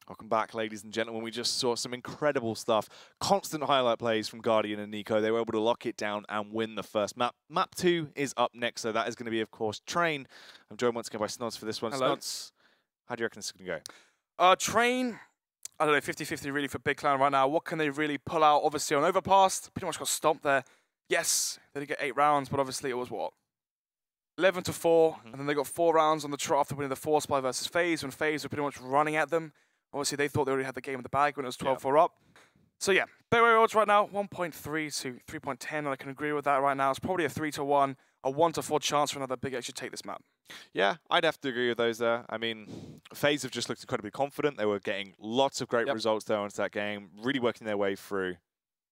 Welcome back, ladies and gentlemen. We just saw some incredible stuff. Constant highlight plays from Guardian and Nico. They were able to lock it down and win the first map. Map 2 is up next, so that is going to be, of course, Train. I'm joined once again by Snods for this one. Hello. Snods, how do you reckon this is going to go? Train, I don't know, 50-50 really for Big Clan right now. What can they really pull out? Obviously on Overpass, pretty much got stomped there. Yes, they did get 8 rounds, but obviously it was what? 11-4, and then they got 4 rounds on the trot after winning the 4 spy versus FaZe, when FaZe were pretty much running at them. Obviously, they thought they already had the game in the bag when it was 12-4 up. So yeah, Betway odds right now, 1.3 to 3.10, and I can agree with that right now. It's probably a 3-1, a 1-4 chance for another big X to take this map. Yeah, I'd have to agree with those there. I mean, FaZe have just looked incredibly confident. They were getting lots of great results there onto that game, really working their way through.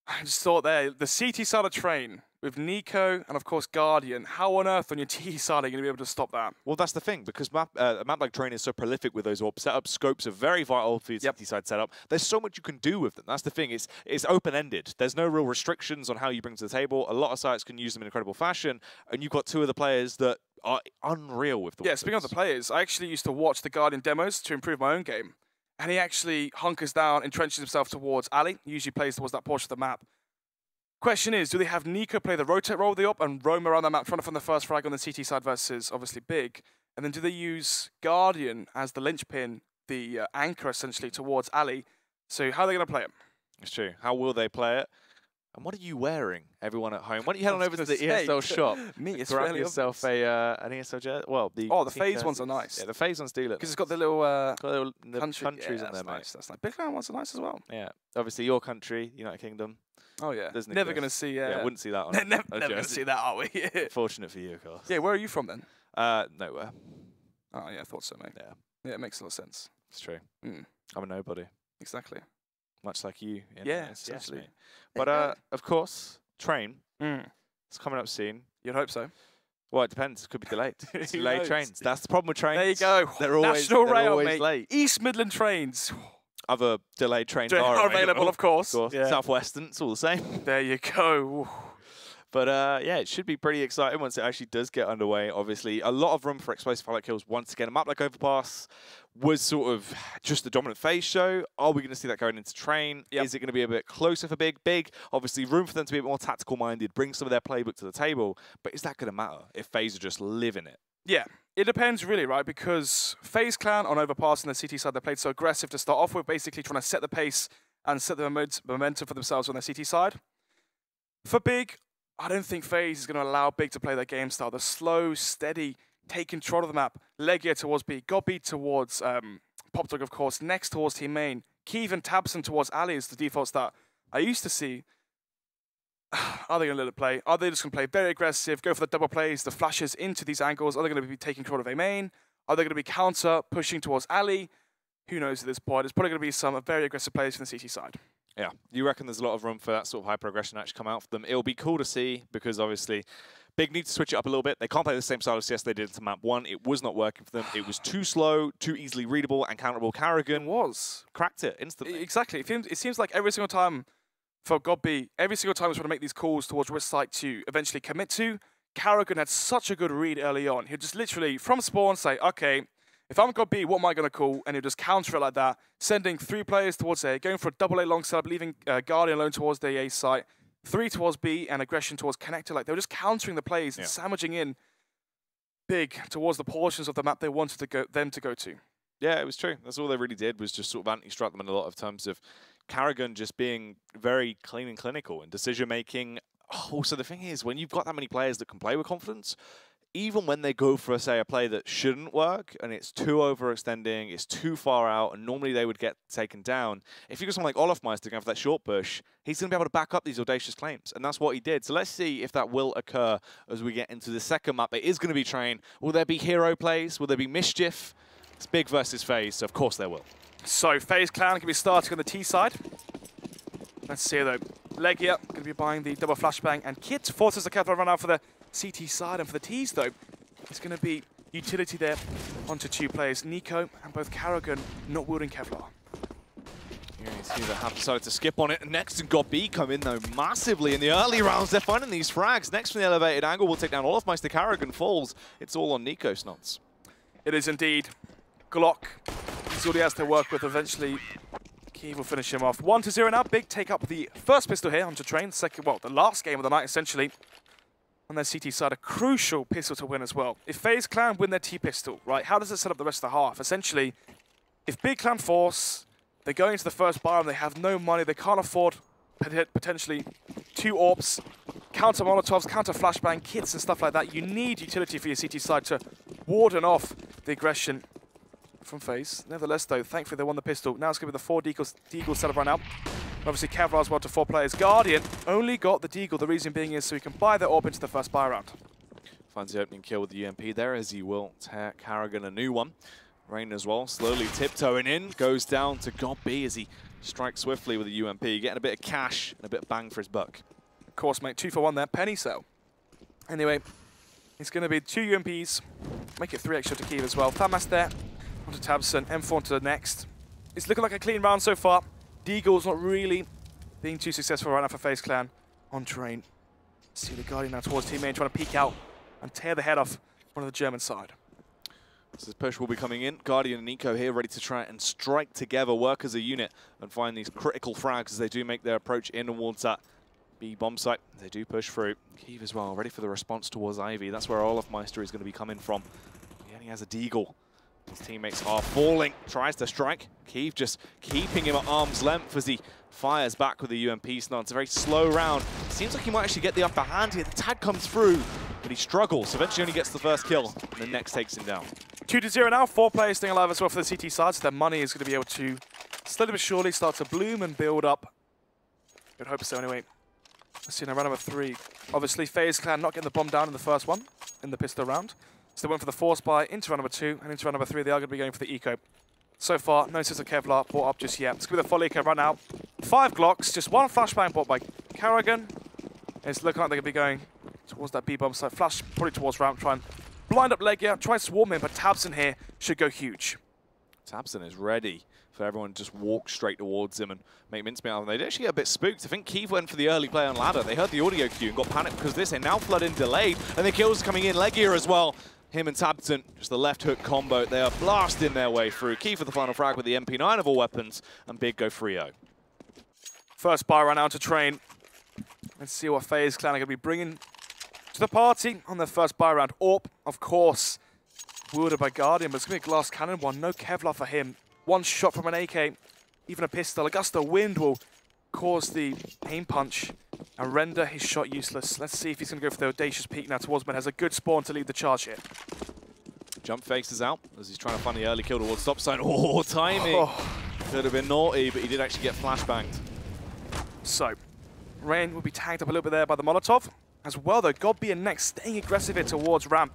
I just thought there, the CT side of Train, with Nico and, of course, Guardian, how on earth on your T side are you going to be able to stop that? Well, that's the thing, because a map like Train is so prolific with those AWP setups. Scopes are very vital for your CT side setup. There's so much you can do with them. That's the thing. It's open-ended. There's no real restrictions on how you bring to the table. A lot of sites can use them in incredible fashion, and you've got 2 of the players that are unreal with the weapons. Speaking of the players, I actually used to watch the Guardian demos to improve my own game, and he actually hunkers down, entrenches himself towards Ali. He usually plays towards that portion of the map. Question is, do they have Nico play the rotate role with the op and roam around that map trying to find the first frag on the CT side versus obviously Big? And then do they use Guardian as the linchpin, the anchor essentially towards Ali? So how are they going to play it? It's true. How will they play it? And what are you wearing, everyone at home? Why don't you head on over to the ESL shop, grab yourself an ESL jet? Well, the FaZe ones are nice. Yeah, the FaZe ones do look because it's got the little, countries in there, mate. Nice. That's nice. Big Clan ones are nice as well. Yeah, obviously your country, United Kingdom. Oh yeah, never going to see. Yeah, wouldn't see that on. never going to see that, are we? Fortunate for you, of course. Yeah, where are you from then? Nowhere. Oh yeah, I thought so, mate. Yeah, it makes a lot of sense. It's true. I'm a nobody. Exactly. Much like you. Yeah, essentially. Yes, but of course, Train. It's coming up soon. You'd hope so. Well, it depends. It could be delayed. It's delayed trains. That's the problem with trains. There you go. They're always, National Rail, always mate. late. East Midland trains. Other delayed trains are available, of course. Yeah. Southwestern, it's all the same. There you go. But yeah, it should be pretty exciting once it actually does get underway. Obviously, a lot of room for explosive highlight kills once again. A map like Overpass was sort of just the dominant FaZe show. Are we going to see that going into Train? Is it going to be a bit closer for Big? Big, obviously, room for them to be a bit more tactical-minded, bring some of their playbook to the table. But is that going to matter if FaZe are just living it? Yeah, it depends really, right? Because FaZe Clan on Overpass and the CT side, they played so aggressive to start off with, basically trying to set the pace and set the momentum for themselves on their CT side. For Big, I don't think FaZe is going to allow Big to play their game style. The slow, steady, take control of the map. Legia towards B, Gobby towards Popdog, of course, next towards Team Main. Keeve and Tabson towards Ali is the defaults that I used to see. Are they going to let it play? Are they just going to play very aggressive, go for the double plays, the flashes into these angles? Are they going to be taking control of A main? Are they going to be counter, pushing towards Ali? Who knows at this point? It's probably going to be some very aggressive plays from the CT side. Yeah, you reckon there's a lot of room for that sort of hyper aggression to actually come out for them? It'll be cool to see because obviously Big need to switch it up a little bit. They can't play the same style as CS they did to map 1. It was not working for them. It was too slow, too easily readable and counterable. Karrigan cracked it instantly. Exactly. It seems like every single time for Gobby, every single time he's trying to make these calls towards which site to eventually commit to, Karrigan had such a good read early on. He'd just literally, from spawn, say, okay, if I'm Gobby, what am I going to call? And he'll just counter it like that, sending 3 players towards A, going for a double A long setup, leaving Guardian alone towards the A site, 3 towards B, and aggression towards connector. Like, they were just countering the plays and sandwiching in Big towards the portions of the map they wanted them to go to. Yeah, it was true. That's all they really did was just sort of anti-strike them in a lot of terms of Karrigan just being very clean and clinical in decision-making. Also, the thing is, when you've got that many players that can play with confidence, even when they go for, say, a play that shouldn't work, and it's too overextending, it's too far out, and normally they would get taken down, if you got someone like Olofmeister going for that short push, he's going to be able to back up these audacious claims, and that's what he did. So let's see if that will occur as we get into the second map. It is going to be Train. Will there be hero plays? Will there be mischief? It's Big versus FaZe, so of course there will. So FaZe Clan can be starting on the T side. Let's see though. Legia going to be buying the double flashbang, and Kit forces the Kevlar run out for the CT side, and for the T's though, it's going to be utility there onto 2 players, Nico and both Karrigan not wielding Kevlar. You see they have decided to skip on it. Next and got B come in though massively in the early rounds. They're finding these frags. Next from the elevated angle, we'll take down Olofmeister. Karrigan falls. It's all on Nico, Snots. It is indeed. Glock He's all he has to work with. Eventually, Keeve will finish him off. 1-0 now. Big take up the first pistol here onto Train. Second, well, the last game of the night, essentially. On their CT side, a crucial pistol to win as well. If FaZe Clan win their T-pistol, right, how does it set up the rest of the half? Essentially, if Big Clan force, they're going into the first bar and they have no money, they can't afford potentially 2 AWPs, counter Molotovs, counter flashbang, kits and stuff like that. You need utility for your CT side to warden off the aggression from FaZe. Nevertheless, though, thankfully they won the pistol. Now it's going to be the 4 deagles set up right now. Obviously, Kevlar's well to 4 players. Guardian only got the deagle. The reason being is so he can buy the AWP into the first buy round. Finds the opening kill with the UMP there, as he will tear Carrigan a new one. Rain as well, slowly tiptoeing in, goes down to God B as he strikes swiftly with the UMP, getting a bit of cash and a bit of bang for his buck. Of course, mate, 2 for 1 there, penny sale. Anyway, it's going to be 2 UMPs, make it 3 extra to Keeve as well. Famas there, onto Tabson, M4 onto the next. It's looking like a clean round so far. Deagle's not really being too successful right now for FaZe Clan on Train. See the Guardian now towards teammate, trying to peek out and tear the head off one of the German side. So this push will be coming in. Guardian and Nico here ready to try and strike together, work as a unit, and find these critical frags as they do make their approach in towards that B bomb site. They do push through. Keeve as well, ready for the response towards Ivy. That's where Olafmeister is going to be coming from. He only has a deagle. His teammates are falling, tries to strike. Keeve just keeping him at arm's length as he fires back with the UMP snod. It's a very slow round. Seems like he might actually get the upper hand here. The tag comes through, but he struggles. Eventually only gets the first kill, and the next takes him down. 2-0 now, 4 players staying alive as well for the CT side, so their money is going to be able to slowly but surely start to bloom and build up. I'd hope so anyway. Let's see now, round number 3. Obviously, FaZe Clan not getting the bomb down in the first one, in the pistol round. So they went for the force buy into round number 2, and into round number 3 they are going to be going for the eco. So far, no sense of Kevlar bought up just yet. It's going to be the full eco right now. 5 Glocks, just 1 flashbang bought by Carrigan. It's looking like they're going to be going towards that B-bomb site. Flash probably towards ramp, try and blind up Legia, try and swarm in, but Tabson here should go huge. Tabson is ready for everyone to just walk straight towards him and make mincemeat out of them. They actually get a bit spooked. I think Keeve went for the early play on ladder. They heard the audio cue and got panicked because of this. They now flood in delayed, and the kills coming in. Legia as well. Him and Tabson, just the left hook combo. They are blasting their way through. Keeve for the final frag with the MP9 of all weapons, and Big go 3-0. First buy right now to Train. Let's see what FaZe Clan are going to be bringing to the party on their first buy round. AWP, of course, wielded by Guardian, but it's going to be a glass cannon one. No Kevlar for him. 1 shot from an AK, even a pistol. A gust of wind will cause the aim punch and render his shot useless. Let's see if he's going to go for the audacious peek now towards mid. Has a good spawn to lead the charge here. Jump faces out as he's trying to find the early kill towards top side. Oh, timing. Oh. Could have been naughty, but he did actually get flashbanged. So, Rain will be tagged up a little bit there by the Molotov. As well, though, Godby and Next staying aggressive here towards ramp.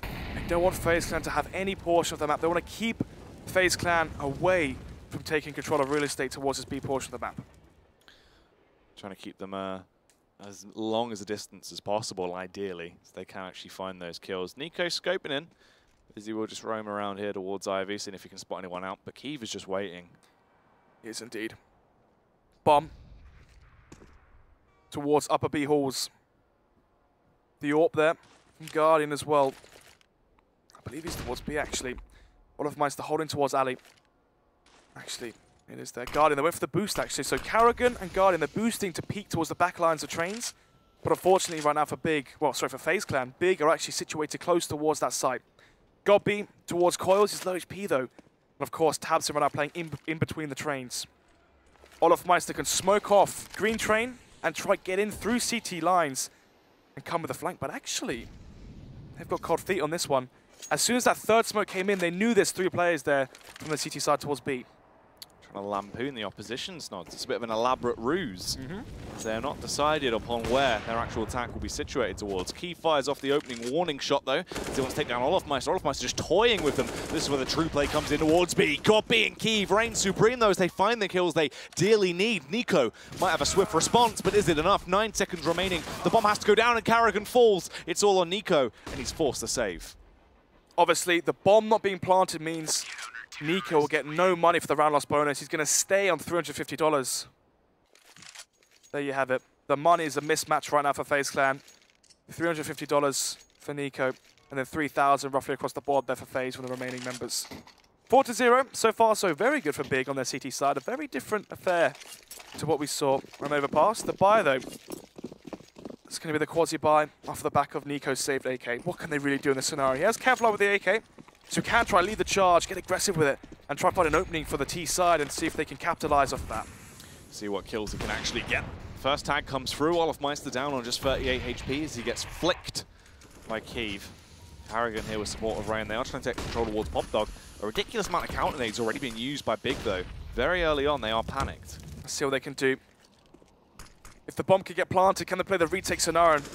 They don't want FaZe Clan to have any portion of the map. They want to keep FaZe Clan away from taking control of real estate towards this B portion of the map. Trying to keep them as long as a distance as possible, ideally, so they can actually find those kills. Nico scoping in, as he will just roam around here towards Ivy, seeing if he can spot anyone out, but Keeve is just waiting. He is indeed. Bomb towards upper B halls. The AWP there, from Guardian as well. I believe he's towards B, actually. Olafmeister holding towards Ali. Actually, it is there. Guardian, they went for the boost, actually. So Carrigan and Guardian, they're boosting to peek towards the back lines of trains. But unfortunately, right now for Big, well, sorry, for FaZe Clan, Big are actually situated close towards that site. Godby towards Coils, he's low HP, though. And of course, Tabson right now playing in between the trains. Olafmeister can smoke off green train and try get in through CT lines and come with a flank. But actually, they've got cold feet on this one. As soon as that third smoke came in, they knew there's 3 players there from the CT side towards B. Trying to lampoon the opposition, Snods. It's a bit of an elaborate ruse. They're not decided upon where their actual attack will be situated towards. Keeve fires off the opening warning shot, though, as he wants to take down Olafmeister. Olafmeister just toying with them. This is where the true play comes in towards B. Godby and Keeve reign supreme, though, as they find the kills they dearly need. Nico might have a swift response, but is it enough? 9 seconds remaining. The bomb has to go down, and Carrigan falls. It's all on Nico, and he's forced to save. Obviously, the bomb not being planted means Nico will get no money for the round loss bonus. He's going to stay on $350. There you have it. The money is a mismatch right now for FaZe Clan. $350 for Nico, and then $3,000 roughly across the board there for FaZe for the remaining members. 4-0. So far, so very good for Big on their CT side. A very different affair to what we saw on Overpass. The buy, though, it's going to be the quasi buy off the back of Nico's saved AK. What can they really do in this scenario? He has Kevlar with the AK, so he can try lead the charge, get aggressive with it, and try to find an opening for the T side and see if they can capitalize off that. See what kills he can actually get. First tag comes through. Olofmeister down on just 38 HP as he gets flicked by Kiev. Harrigan here with support of Rain. They are trying to take control towards Pop Dog. A ridiculous amount of counter nades already being used by Big, though. Very early on, they are panicked. Let's see what they can do. If the bomb can get planted, can they play the retake scenario and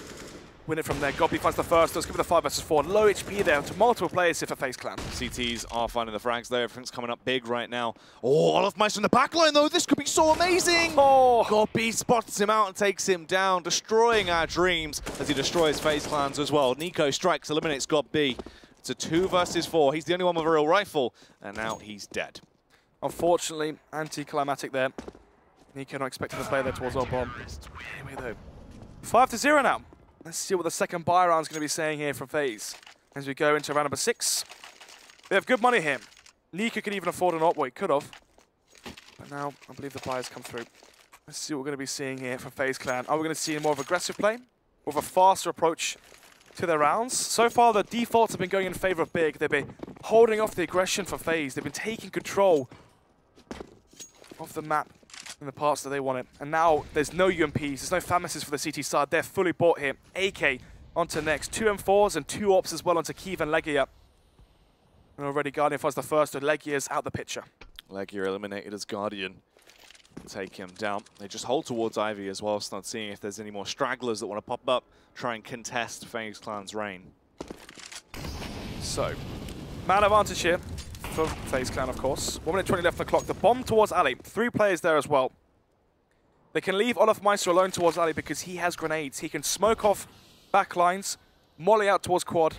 win it from there? Gobby finds the first. Let's give it the 5 versus 4. Low HP there to multiple players here for FaZe Clan. CTs are finding the frags there. Everything's coming up big right now. Oh, Olofmeister in the backline, though. This could be so amazing. Oh, Gobby spots him out and takes him down, destroying our dreams as he destroys FaZe Clans as well. Nico strikes, eliminates Gobby. It's a 2 versus 4. He's the only one with a real rifle, and now he's dead. Unfortunately, anticlimactic there. Nico not expecting to play there towards our bomb. Anyway, though, 5-0 now. Let's see what the second buy round is going to be saying here from FaZe as we go into round number 6. They have good money here. Nico could even afford an op. Well, he could have. But now, I believe the buyers come through. Let's see what we're going to be seeing here from FaZe Clan. Are we going to see more of aggressive play with a faster approach to their rounds? So far, the defaults have been going in favor of Big. They've been holding off the aggression for FaZe. They've been taking control of the map in the parts that they wanted. And now there's no UMPs, there's no Famises for the CT side. They're fully bought here. AK onto next. 2 M4s and 2 ops as well onto Kiev and Legia. And already Guardian finds the first, and Legia's out the picture. Legia eliminated as Guardian. Take him down. They just hold towards Ivy as well, so not seeing if there's any more stragglers that want to pop up, try and contest FaZe Clan's reign. So, man advantage here for FaZe Clan, of course. 1 minute 20 left on the clock. The bomb towards Ali. 3 players there as well. They can leave Olofmeister alone towards Ali because he has grenades. He can smoke off back lines, molly out towards quad,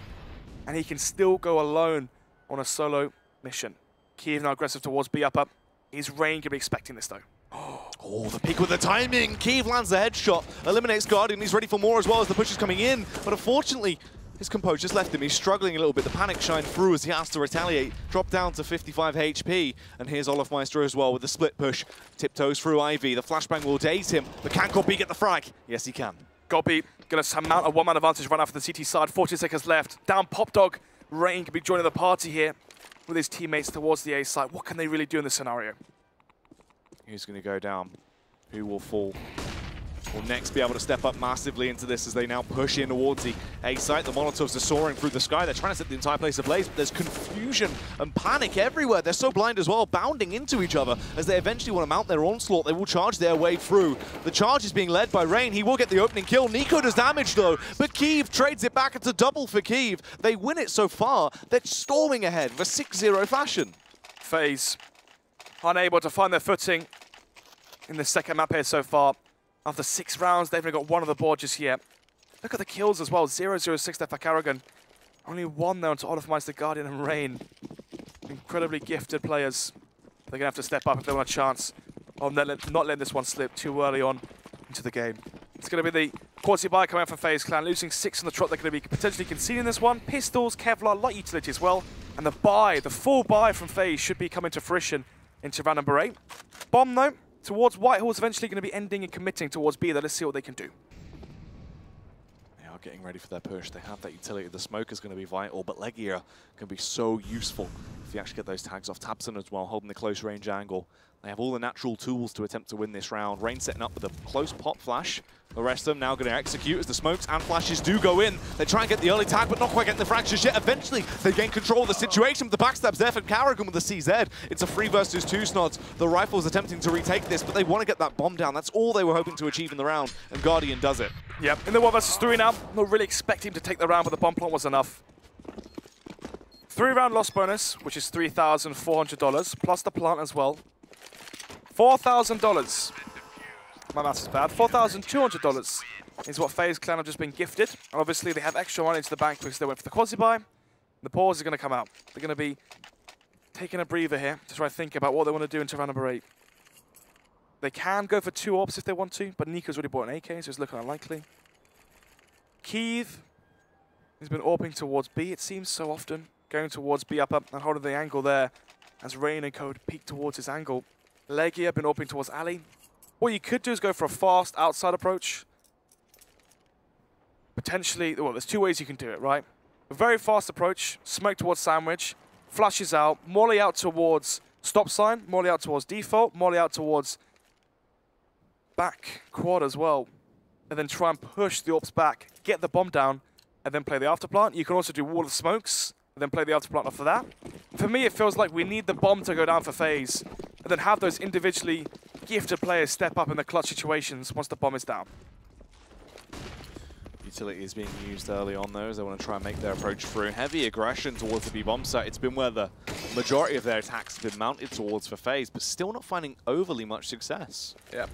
and he can still go alone on a solo mission. Kiev now aggressive towards B up. Is Rain going to be expecting this, though? Oh, the pick with the timing. Kiev lands the headshot, eliminates Guardian. He's ready for more as well as the push is coming in. But unfortunately, his composure's left him. He's struggling a little bit. The panic shined through as he has to retaliate. Drop down to 55 HP. And here's Olofmeister as well with the split push. Tiptoes through Ivy. The flashbang will daze him. But can Gobby get the frag? Yes, he can. Gobby going to mount a 1-man advantage run after the CT side. 40 seconds left. Down Pop Dog. Rain can be joining the party here with his teammates towards the A side. What can they really do in this scenario? Who's going to go down? Who will fall? Will next be able to step up massively into this as they now push in towards the A site. The Molotovs are soaring through the sky. They're trying to set the entire place ablaze, but there's confusion and panic everywhere. They're so blind as well, bounding into each other as they eventually want to mount their onslaught. They will charge their way through. The charge is being led by Rain. He will get the opening kill. Nico does damage though, but Kiev trades it back. It's a double for Kiev. They win it so far. They're storming ahead with a 6-0 fashion. FaZe unable to find their footing in the second map here so far. After 6 rounds, they've only got 1 on the board just yet. Look at the kills as well. 0-0-6 there for Karragan. Only 1 there onto Olofmeister, Guardian, and Rain. Incredibly gifted players. They're going to have to step up if they want a chance of not letting this one slip too early on into the game. It's going to be the quality buy coming out from FaZe Clan. Losing 6 on the trot, they're going to be potentially conceding this one. Pistols, Kevlar, light utility as well. And the buy, the full buy from FaZe should be coming to fruition into round number 8. Bomb, though, towards Whitehall is eventually going to be ending and committing towards B. Let's see what they can do. They are getting ready for their push. They have that utility. The smoke is going to be vital, but Legia can be so useful if you actually get those tags off. Tabson as well, holding the close range angle. They have all the natural tools to attempt to win this round. Rain setting up with a close pop flash. The rest of them now going to execute as the smokes and flashes do go in. They try and get the early tag, but not quite getting the fractures yet. Eventually, they gain control of the situation. The backstab's there for Karragan with the CZ. It's a 3 versus 2 snods. The Rifles attempting to retake this, but they want to get that bomb down. That's all they were hoping to achieve in the round, and Guardian does it. Yep, in the 1 versus 3 now. Not really expecting to take the round, but the bomb plant was enough. 3-round loss bonus, which is $3,400, plus the plant as well. $4,000. My maths is bad. $4,200 is what FaZe Clan have just been gifted. And obviously, they have extra money into the bank because they went for the quasi-buy. The pause is going to come out. They're going to be taking a breather here to try to think about what they want to do into round number 8. They can go for 2 orbs if they want to, but Nico's already bought an AK, so it's looking unlikely. Kiev has been orbing towards B, it seems so often. Going towards B up and holding the angle there. as Rain and Code peek towards his angle. Legia been opening towards Ali. What you could do is go for a fast outside approach. Potentially, well, there's two ways you can do it, right? A very fast approach, smoke towards sandwich, flashes out, molly out towards stop sign, molly out towards default, molly out towards back quad as well. And then try and push the AWPs back, get the bomb down, and then play the afterplant. You can also do wall of smokes, and then play the afterplant off of that. For me, it feels like we need the bomb to go down for FaZe, and then have those individually gifted players step up in the clutch situations once the bomb is down. Utility is being used early on though, as they want to try and make their approach through. Heavy aggression towards the B-bomb site. It's been where the majority of their attacks have been mounted towards for FaZe, but still not finding overly much success. Yeah.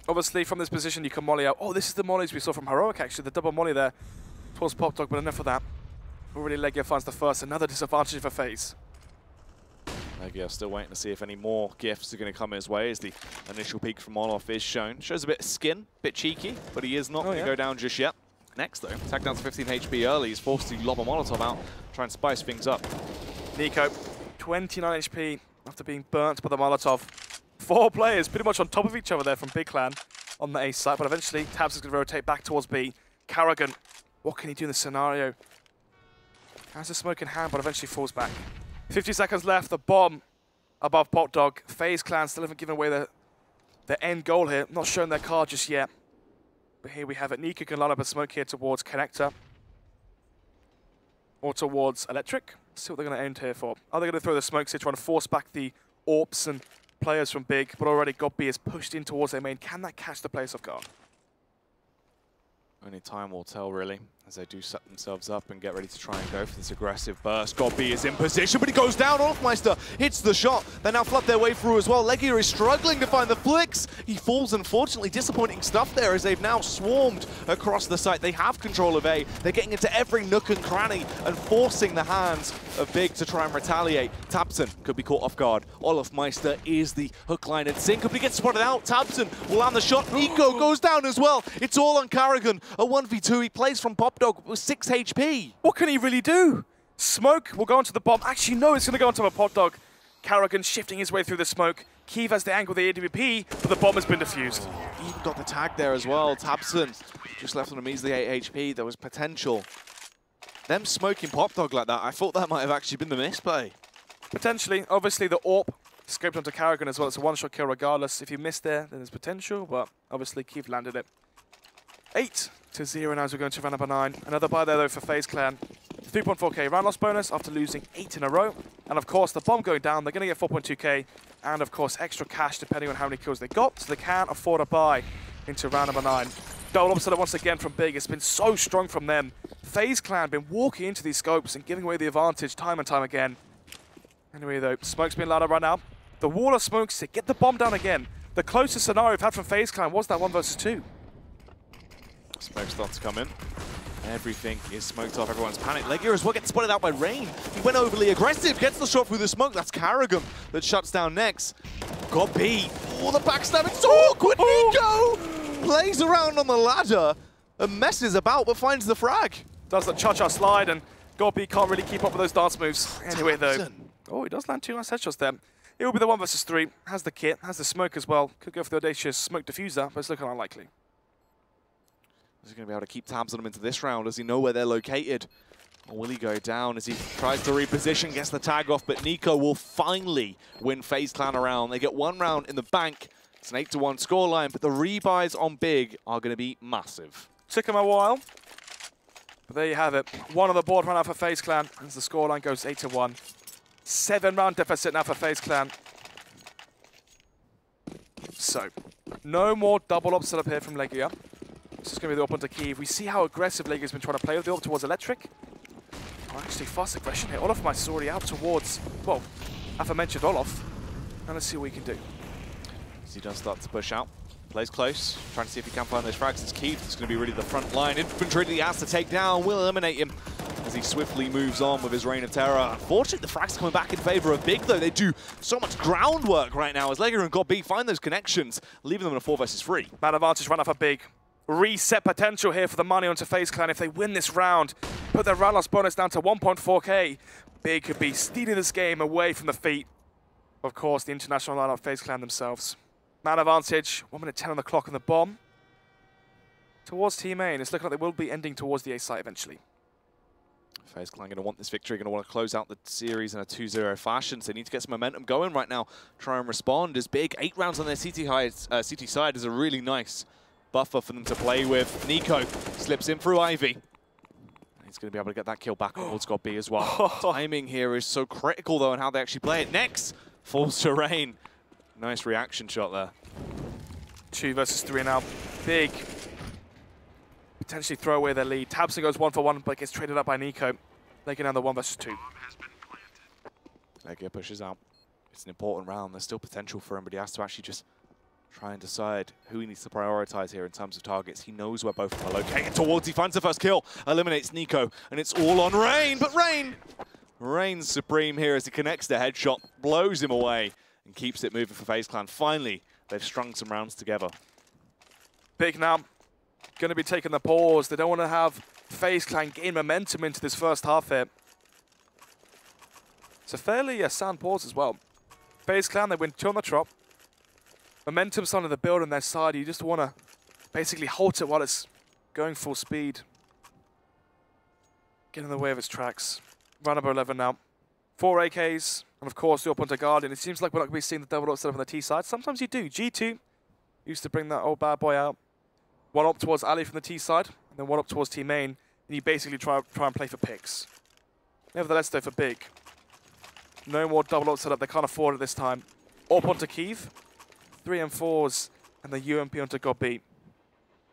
Obviously, from this position, you can molly out. Oh, this is the mollies we saw from Heroic, actually. The double molly there towards Pop Dog, but enough of that. Already Legia finds the first. Another disadvantage for FaZe. Legia still waiting to see if any more gifts are going to come his way as the initial peek from Olof is shown. Shows a bit of skin, a bit cheeky, but he is not going to go down just yet. Next though, attack down to 15 HP early. He's forced to lob a Molotov out, try and spice things up. Nico, 29 HP after being burnt by the Molotov. 4 players pretty much on top of each other there from Big Clan on the A site, but eventually Tabs is going to rotate back towards B. Karrigan, what can he do in this scenario? Has a smoke in hand, but eventually falls back. 50 seconds left, the bomb above Pop Dog. FaZe Clan still haven't given away their end goal here, not showing their card just yet. But here we have it. Nika can line up a smoke here towards Connector. Or towards Electric. See what they're going to end here for. Are they going to throw the smokes here, trying to force back the AWPs and players from Big? But already Godby is pushed in towards their main. Can that catch the players off guard? Only time will tell, really, as they do set themselves up and get ready to try and go for this aggressive burst. Godby is in position, but he goes down. Olofmeister hits the shot. They now flood their way through as well. Legia is struggling to find the flicks. He falls, unfortunately. Disappointing stuff there as they've now swarmed across the site. They have control of A. They're getting into every nook and cranny and forcing the hands of Big to try and retaliate. Tabson could be caught off guard. Olofmeister is the hook line and sink. But he gets spotted out. Tabson will land the shot. Nico goes down as well. It's all on Karrigan. A 1v2, he plays from Pop Dog with 6 HP. What can he really do? Smoke will go onto the bomb. Actually, no, it's going to go onto a Pop Dog. Karrigan shifting his way through the smoke. Keeve has the angle of the AWP, but the bomb has been defused. He even got the tag there as well. Tabson just left on a measly 8 HP. There was potential. Them smoking Pop Dog like that, I thought that might have actually been the misplay. Potentially. Obviously, the AWP scoped onto Karrigan as well. It's a one-shot kill regardless. If you miss there, then there's potential, but obviously Keeve landed it. 8-0 now as we're going to round number 9. Another buy there though for FaZe Clan. 3.4k round loss bonus after losing 8 in a row. And of course the bomb going down, they're going to get 4.2k. And of course extra cash depending on how many kills they got. So they can afford a buy into round number 9. Double upset once again from Big. It's been so strong from them. FaZe Clan been walking into these scopes and giving away the advantage time and time again. Anyway though, smoke's being lined up right now. The wall of smokes to get the bomb down again. The closest scenario we've had from FaZe Clan was that 1 versus 2. Smoke starts to come in. Everything is smoked off. Everyone's panicked. Legia as well gets spotted out by Rain. He went overly aggressive. Gets the shot through the smoke. That's Karrigan that shuts down next. Godby. Oh, the backstab. It's so awkward. Nico plays around on the ladder and messes about, but finds the frag. Does the cha-cha slide, and Godby can't really keep up with those dance moves. Anyway, though. Oh, he does land 2 nice headshots there. It will be the 1 versus 3. Has the kit. Has the smoke as well. Could go for the audacious smoke diffuser, but it's looking unlikely. Is he going to be able to keep tabs on them into this round? Does he know where they're located? Or will he go down as he tries to reposition, gets the tag off, but Nico will finally win FaZe Clan around. They get 1 round in the bank. It's an 8-1 scoreline, but the rebuys on Big are going to be massive. Took him a while, but there you have it. 1 on the board right now for FaZe Clan as the scoreline goes 8-1. 7-round deficit now for FaZe Clan. So, no more double upset up here from Legia. This is going to be the open to Kyiv. We see how aggressive Legia's been trying to play with the AWP towards Electric. Oh, actually, fast aggression here. Olofmeister's already out towards, well, aforementioned Olof. And let's see what we can do. As he does start to push out. Plays close, trying to see if he can find those frags. It's Keith. It's going to be really the front line. Infantry that he has to take down will eliminate him as he swiftly moves on with his reign of terror. Unfortunately, the frags coming back in favor of Big, though. They do so much groundwork right now as Legia and Godby find those connections, leaving them in a 4 versus 3. Man advantage run up for Big. Reset potential here for the money onto FaZe Clan if they win this round. Put their round loss bonus down to 1.4k. Big could be stealing this game away from defeat. Of course, the international lineup FaZe Clan themselves. Man advantage, 1 minute 10 on the clock on the bomb. Towards Team A, and it's looking like they will be ending towards the A site eventually. FaZe Clan going to want this victory, going to want to close out the series in a 2-0 fashion, so they need to get some momentum going right now. Try and respond as big. 8 rounds on their CT side is a really nice buffer for them to play with. Nico slips in through Ivy. He's going to be able to get that kill back on towards God B as well. Timing here is so critical, though, on how they actually play it. Next falls to Rain. Nice reaction shot there. 2 versus 3 now. Big. Potentially throw away their lead. tabseN goes 1 for 1, but gets traded up by Nico. Making down the 1 versus 2. Legia pushes out. It's an important round. There's still potential for him, but he has to actually just try and decide who he needs to prioritize here in terms of targets. He knows where both of them are located towards. He finds the first kill, eliminates Nico, and it's all on Rain. But Rain reigns supreme here as he connects the headshot, blows him away, and keeps it moving for FaZe Clan. Finally, they've strung some rounds together. Big now. Going to be taking the pause. They don't want to have FaZe Clan gain momentum into this first half here. It's a fairly sound pause as well. FaZe Clan, they win 2 on the drop. Momentum starting to build on their side. You just want to basically halt it while it's going full speed. Get in the way of its tracks. Round number 11 now. 4 AKs, and of course the up onto Guardian. It seems like we're not going to be seeing the double up set up on the T side. Sometimes you do. G2 used to bring that old bad boy out. 1 up towards Ali from the T side, and then 1 up towards Team Main, and you basically try and play for picks. Nevertheless, though, for Big, no more double up setup. They can't afford it this time. Up onto Kiev, 3 M4s, and the UMP onto God B.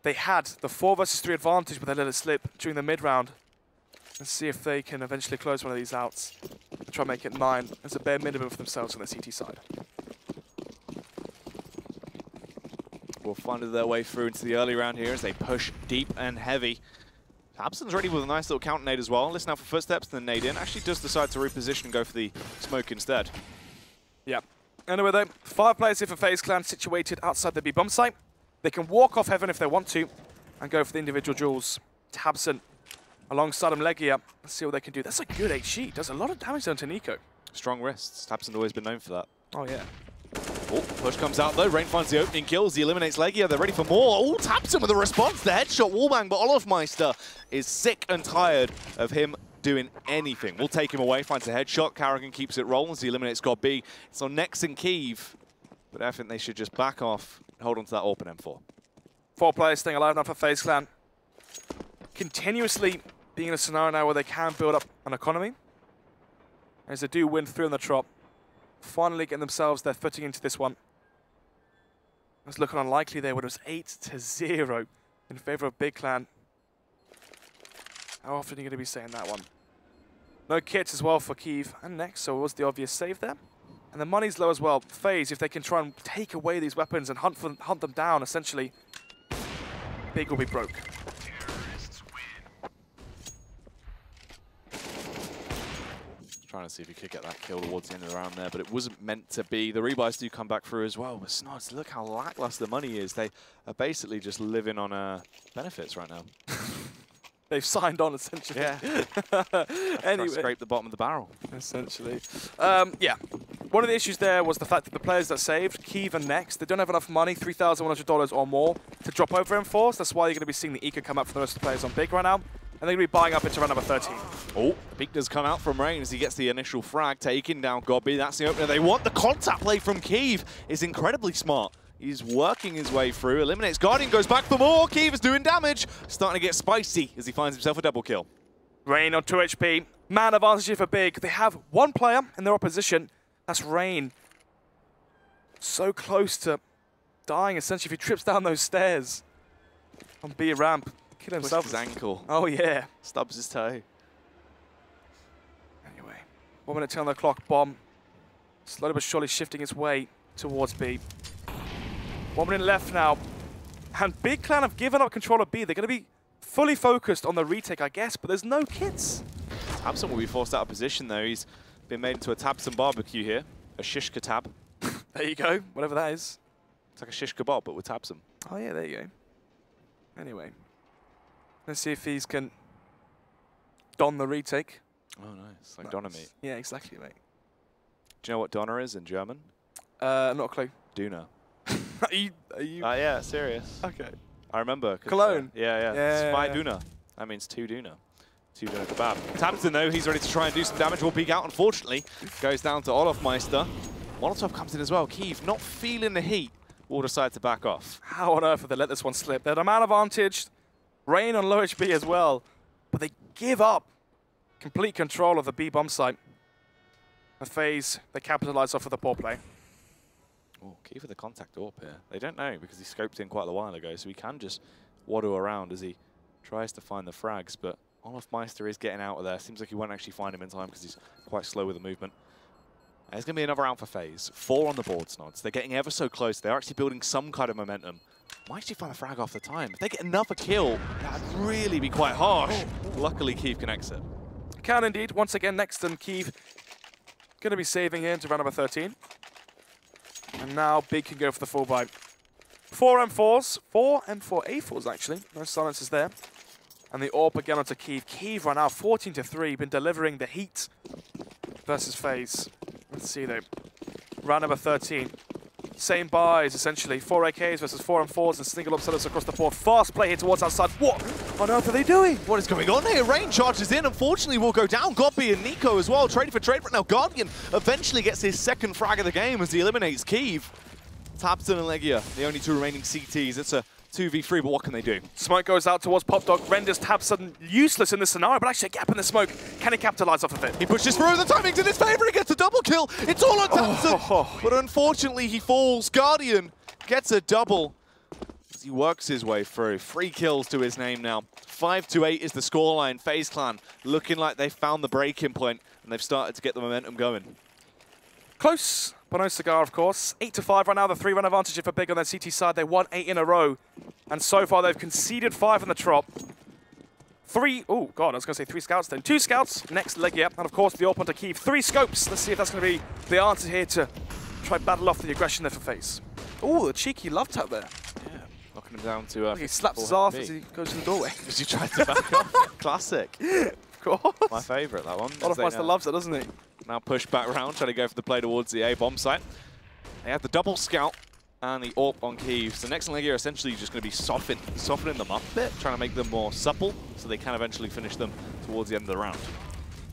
They had the 4 versus 3 advantage, but they let it slip during the mid round. Let's see if they can eventually close one of these outs. Try and make it 9 as a bare minimum for themselves on the CT side. Will find their way through into the early round here as they push deep and heavy. tabseN's ready with a nice little counter nade as well. Listen out for footsteps, then nade in. Actually does decide to reposition and go for the smoke instead. Yeah. Anyway though, 5 players here for FaZe Clan situated outside the B bomb site. They can walk off heaven if they want to and go for the individual duels. tabseN alongside him Legia. Let's see what they can do. That's a good HG. Does a lot of damage down to Nico. Strong wrists. tabseN's always been known for that. Oh yeah. Oh, push comes out though. Rain finds the opening kills. He eliminates Legia. They're ready for more. Oh, tabseN with a response. The headshot wallbang, but Olofmeister is sick and tired of him doing anything. We'll take him away. Finds a headshot. Carrigan keeps it rolling as he eliminates God B. It's on Nex and Kiev, but I think they should just back off and hold on to that open M4. 4 players staying alive now for FaZe Clan. Continuously being in a scenario now where they can build up an economy. As they do win 3 on the drop. Finally getting themselves their footing into this one. It was looking unlikely there, but it was 8-0 in favor of Big Clan. How often are you going to be saying that one? No kits as well for Kiev and Nex, so it was the obvious save there. And the money's low as well. FaZe, if they can try and take away these weapons and hunt them down, essentially, Big will be broke. Trying to see if he could get that kill towards the end of the round there, but it wasn't meant to be. The rebuys do come back through as well, but Snods, look how lackluster the money is. They are basically just living on benefits right now. They've signed on, essentially. Yeah. Anyway. Scrape the bottom of the barrel. Essentially. Yeah. One of the issues there was the fact that the players that saved, Kiev and Nex, they don't have enough money, $3,100 or more, to drop over M4s. That's why you're going to be seeing the eco come up for the rest of the players on Big right now. And they're going to be buying up into round number 13. Oh, peek does come out from Rain as he gets the initial frag, taking down God B. That's the opener they want. The contact play from Kiev is incredibly smart. He's working his way through, eliminates Guardian, goes back for more. Kiev is doing damage, starting to get spicy as he finds himself a double kill. Rain on 2 HP. Man advantage here for Big. They have 1 player in their opposition. That's Rain. So close to dying, essentially, if he trips down those stairs on B ramp. Kill himself. His ankle. Oh, yeah. Stubs his toe. Anyway, 1 minute 10 on the clock. Bomb slowly but surely shifting its way towards B. 1 minute left now. And Big Clan have given up control of B. They're going to be fully focused on the retake, I guess, but there's no kits. tabseN will be forced out of position, though. He's been made into a tabseN barbecue here. A shish kebab. There you go, whatever that is. It's like a shish kebab, but with tabseN. Oh, yeah, there you go. Anyway, let's see if these can don the retake. Oh, nice. Like Nice. Dynamite. Yeah, exactly, mate. Do you know what Donner is in German? Not a clue. Duna. Are you? Yeah, serious. Okay. I remember. Cologne. Yeah. Zwei Duna. That means 2 Duna. 2 Duna kebab. Tabson, though, he's ready to try and do some damage. Will peek out, unfortunately. Goes down to Olofmeister. Molotov comes in as well. Kiev, not feeling the heat, will decide to back off. How on earth would they let this one slip? They're the man advantage. Rain on low HP as well. But they give up complete control of the B bomb site. The FaZe, they capitalize off of the poor play. Oh, Kiev with the contact AWP here. They don't know because he scoped in quite a while ago, so he can just waddle around as he tries to find the frags, but Olofmeister is getting out of there. Seems like he won't actually find him in time because he's quite slow with the movement. There's going to be another round for FaZe. 4 on the board, Snods. They're getting ever so close. They're actually building some kind of momentum. Might actually find a frag off the time. If they get another kill, that'd really be quite harsh. Luckily, Kiev connects it. Can indeed. Once again, Nexton, Kiev going to be saving here into round number 13. And now Big can go for the full buy. 4 M4s. 4 M4 A4s, actually. No silences there. And the AWP again onto Kiev. Kiev right now 14-3. Been delivering the heat versus FaZe. Let's see though. Round number 13. Same buys essentially. 4 AKs versus 4 M4s and single upsetters across the board. Fast play here towards outside. What on earth are they doing? What is going on here? Rain charges in. Unfortunately, will go down. Godby and Nico as well. Trading for trade right now. Guardian eventually gets his second frag of the game as he eliminates Kiev. Tabson and Legia, the only 2 remaining CTs. It's a 2v3, but what can they do? Smoke goes out towards Popdog, renders Tabson useless in this scenario, but actually a gap in the smoke. Can he capitalize off of it? He pushes through, the timing's in his favor, he gets a double kill. It's all on Tabson, but unfortunately he falls. Guardian gets a double as he works his way through. 3 kills to his name now. 5-8 is the scoreline. FaZe Clan looking like they found the breaking point and they've started to get the momentum going. Close, but no cigar, of course. 8-5 right now, the 3-run advantage here for Big on their CT side. They won 8 in a row, and so far they've conceded 5 in the trop. 3, oh god, I was going to say 3 scouts then. 2 scouts, next leg, and of course the AWP onto Kiev. 3 scopes, let's see if that's going to be the answer here to try battle off the aggression there for FaZe. Oh, the cheeky love tap there. Yeah, knocking him down to... he slaps his ass as he goes to the doorway. As he tried to back off. Classic. Of course. My favourite, that one. Olofmeister loves it, doesn't he? Now push back round, trying to go for the play towards the A bomb site. They have the double scout and the AWP on Kiev. So next leg here essentially just going to be softening them up a bit, trying to make them more supple so they can eventually finish them towards the end of the round.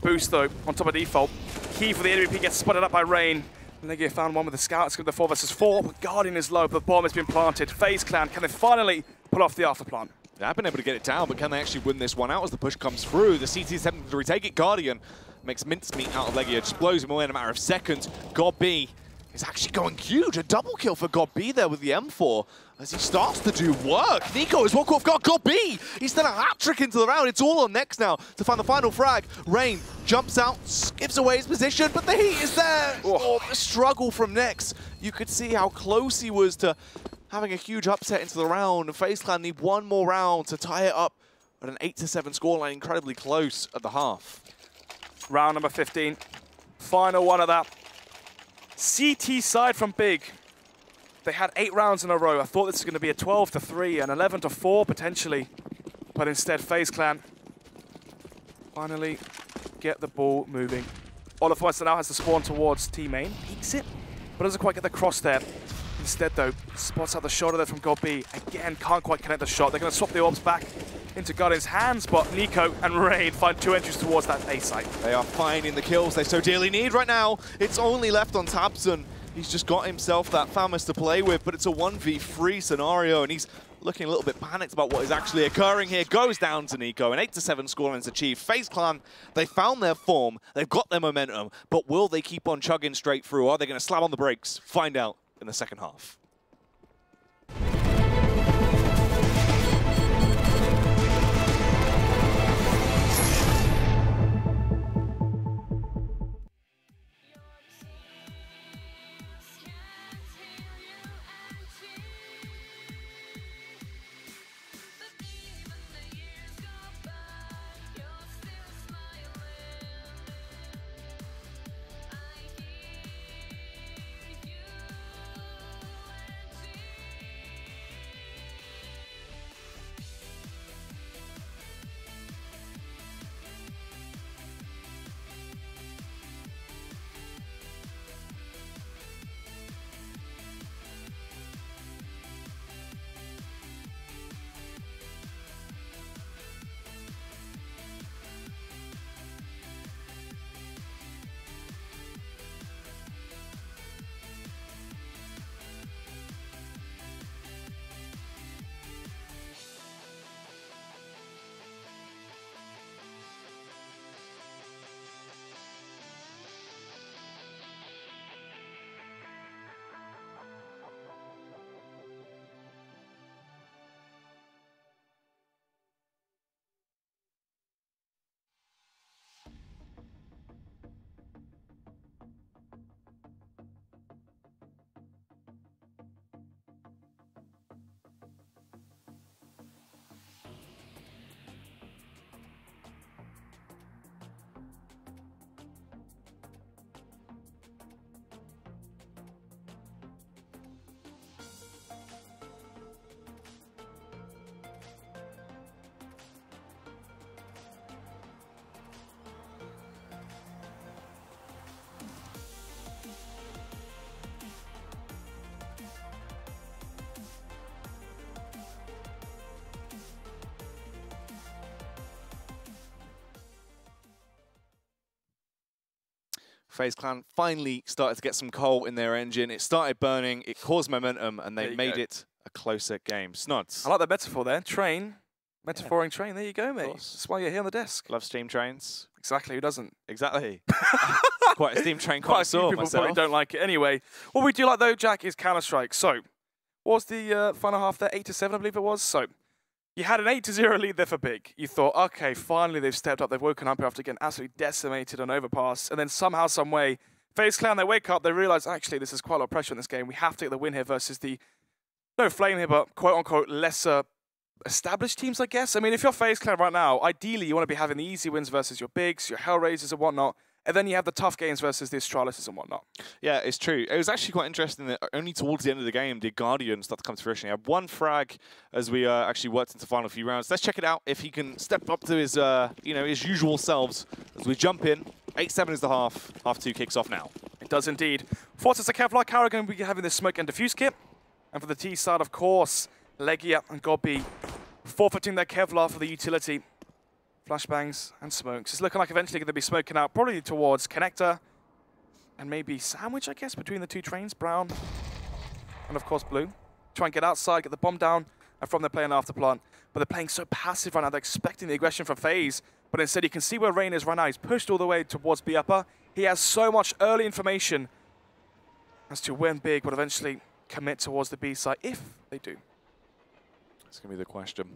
Boost though, on top of default. Kiev for the AWP gets spotted up by Rain. Legia found one with the scout. It's going to be 4 versus 4, but Guardian is low, but the bomb has been planted. FaZe Clan, can they finally pull off the after plant? They have been able to get it down, but can they actually win this one out as the push comes through? The CT is attempting to retake it. Guardian makes mincemeat out of Legia, just blows him away in a matter of seconds. Godby is actually going huge. A double kill for Godby there with the M4 as he starts to do work. Nico is walk off guard. Godby, he's done a hat-trick into the round. It's all on Next now to find the final frag. Rain jumps out, gives away his position, but the heat is there. Oh, the struggle from Next. You could see how close he was to having a huge upset into the round. FaZe Clan need one more round to tie it up at an 8-7 scoreline, incredibly close at the half. Round number 15. Final one of that. CT side from Big. They had 8 rounds in a row. I thought this was going to be a 12-3 and 11-4 potentially. But instead, FaZe Clan finally get the ball moving. Olofmeister now has to spawn towards T main. Peeks it, but doesn't quite get the cross there. Instead, though, spots out the shoulder there from Godby. Again, can't quite connect the shot. They're going to swap the orbs back into Guardian's hands, but Nico and Rain find 2 entries towards that A site. They are finding the kills they so dearly need right now. It's only left on Tabson. He's just got himself that Famous to play with, but it's a 1v3 scenario, and he's looking a little bit panicked about what is actually occurring here. Goes down to Nico. An 8-7 scoreline is achieved. FaZe Clan, they found their form. They've got their momentum, but will they keep on chugging straight through? Are they going to slam on the brakes? Find out in the second half. FaZe Clan finally started to get some coal in their engine. It started burning, it caused momentum, and they made it a closer game. Snods. I like that metaphor there. Train. Metaphoring train. There you go, mate. Course. That's why you're here on the desk. Love steam trains. Exactly. Who doesn't? Exactly. Quite a steam train Quite a few connoisseur people myself. probably don't like it. Anyway, what we do like, though, Jack, is Counter-Strike. So, what was the final half there? 8-7, I believe it was. So, you had an 8-0 lead there for Big. You thought, okay, finally they've stepped up. They've woken up after getting absolutely decimated on Overpass. And then somehow, some way, FaZe Clan, they wake up. They realize, actually, this is quite a lot of pressure in this game. We have to get the win here versus the, no flame here, but quote-unquote lesser established teams, I guess. I mean, if you're FaZe Clan right now, ideally you want to be having the easy wins versus your Bigs, your Hellraisers and whatnot. And then you have the tough games versus the Astralises and whatnot. Yeah, it's true. It was actually quite interesting that only towards the end of the game did Guardian start to come to fruition. He had one frag as we actually worked into the final few rounds. Let's check it out if he can step up to his, his usual selves as we jump in. 8-7 is the half. Half 2 kicks off now. It does indeed. Forces the Kevlar, Karrigan will be having the smoke and diffuse kit. And for the T side, of course, Legia and Gobby forfeiting their Kevlar for the utility. Flashbangs and smokes. It's looking like eventually going to be smoking out, probably towards Connector and maybe Sandwich, I guess, between the two trains, Brown and, of course, Blue. Try and get outside, get the bomb down, and from there play an afterplant. But they're playing so passive right now, they're expecting the aggression from FaZe, but instead you can see where Rain is right now. He's pushed all the way towards B upper. He has so much early information as to when Big would eventually commit towards the B side, if they do. It's going to be the question.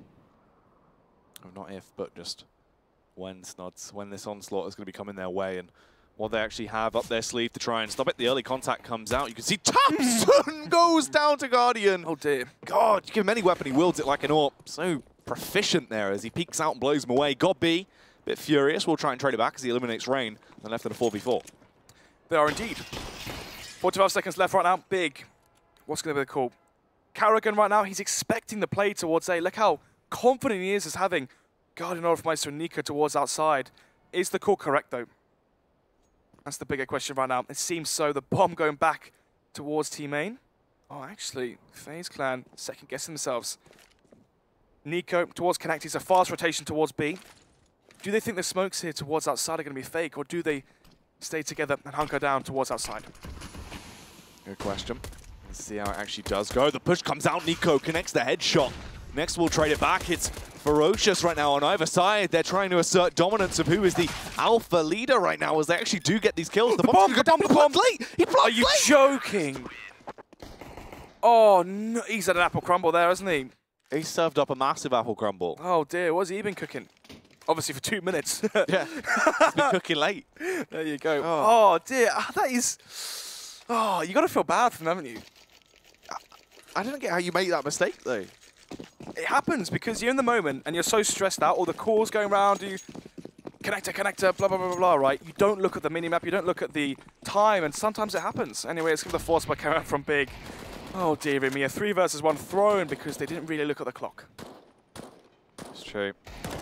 Oh, not if, but just when, Snods, when this onslaught is going to be coming their way and what they actually have up their sleeve to try and stop it. The early contact comes out. You can see Thompson goes down to Guardian. Oh dear. God, you give him any weapon, he wields it like an AWP. So proficient there as he peeks out and blows him away. God B, bit furious. We'll try and trade it back as he eliminates Rain and left in a 4v4. They are indeed. 45 seconds left right now. Big. What's going to be the call? Karrigan right now, he's expecting the play towards A. Look how confident he is as having Guardian, Orifmeister, and Nico towards outside. Is the call correct, though? That's the bigger question right now. It seems so. The bomb going back towards Team Main. Oh, actually, FaZe Clan second-guessing themselves. Nico towards Connect. He's a fast rotation towards B. Do they think the smokes here towards outside are going to be fake, or do they stay together and hunker down towards outside? Good question. Let's see how it actually does go. The push comes out. Nico connects the headshot. Next, we'll trade it back. It's ferocious right now on either side. They're trying to assert dominance of who is the alpha leader right now as they actually do get these kills. The bomb! He plugged late! He plugged Are you late! joking? Oh, no. He's had an apple crumble there, hasn't he? He served up a massive apple crumble. Oh, dear. What's he been cooking? Obviously for 2 minutes. Yeah, he's been cooking late. There you go. Oh, dear. That is... Oh, you got to feel bad for him, haven't you? I don't get how you make that mistake, though. It happens because you're in the moment and you're so stressed out, all the calls going around you, connector, blah, blah, blah, blah, right? You don't look at the minimap, you don't look at the time, and sometimes it happens. Anyway, it's going to be the force by coming out from Big. Oh, dear me, a 3 versus 1 thrown because they didn't really look at the clock. It's true.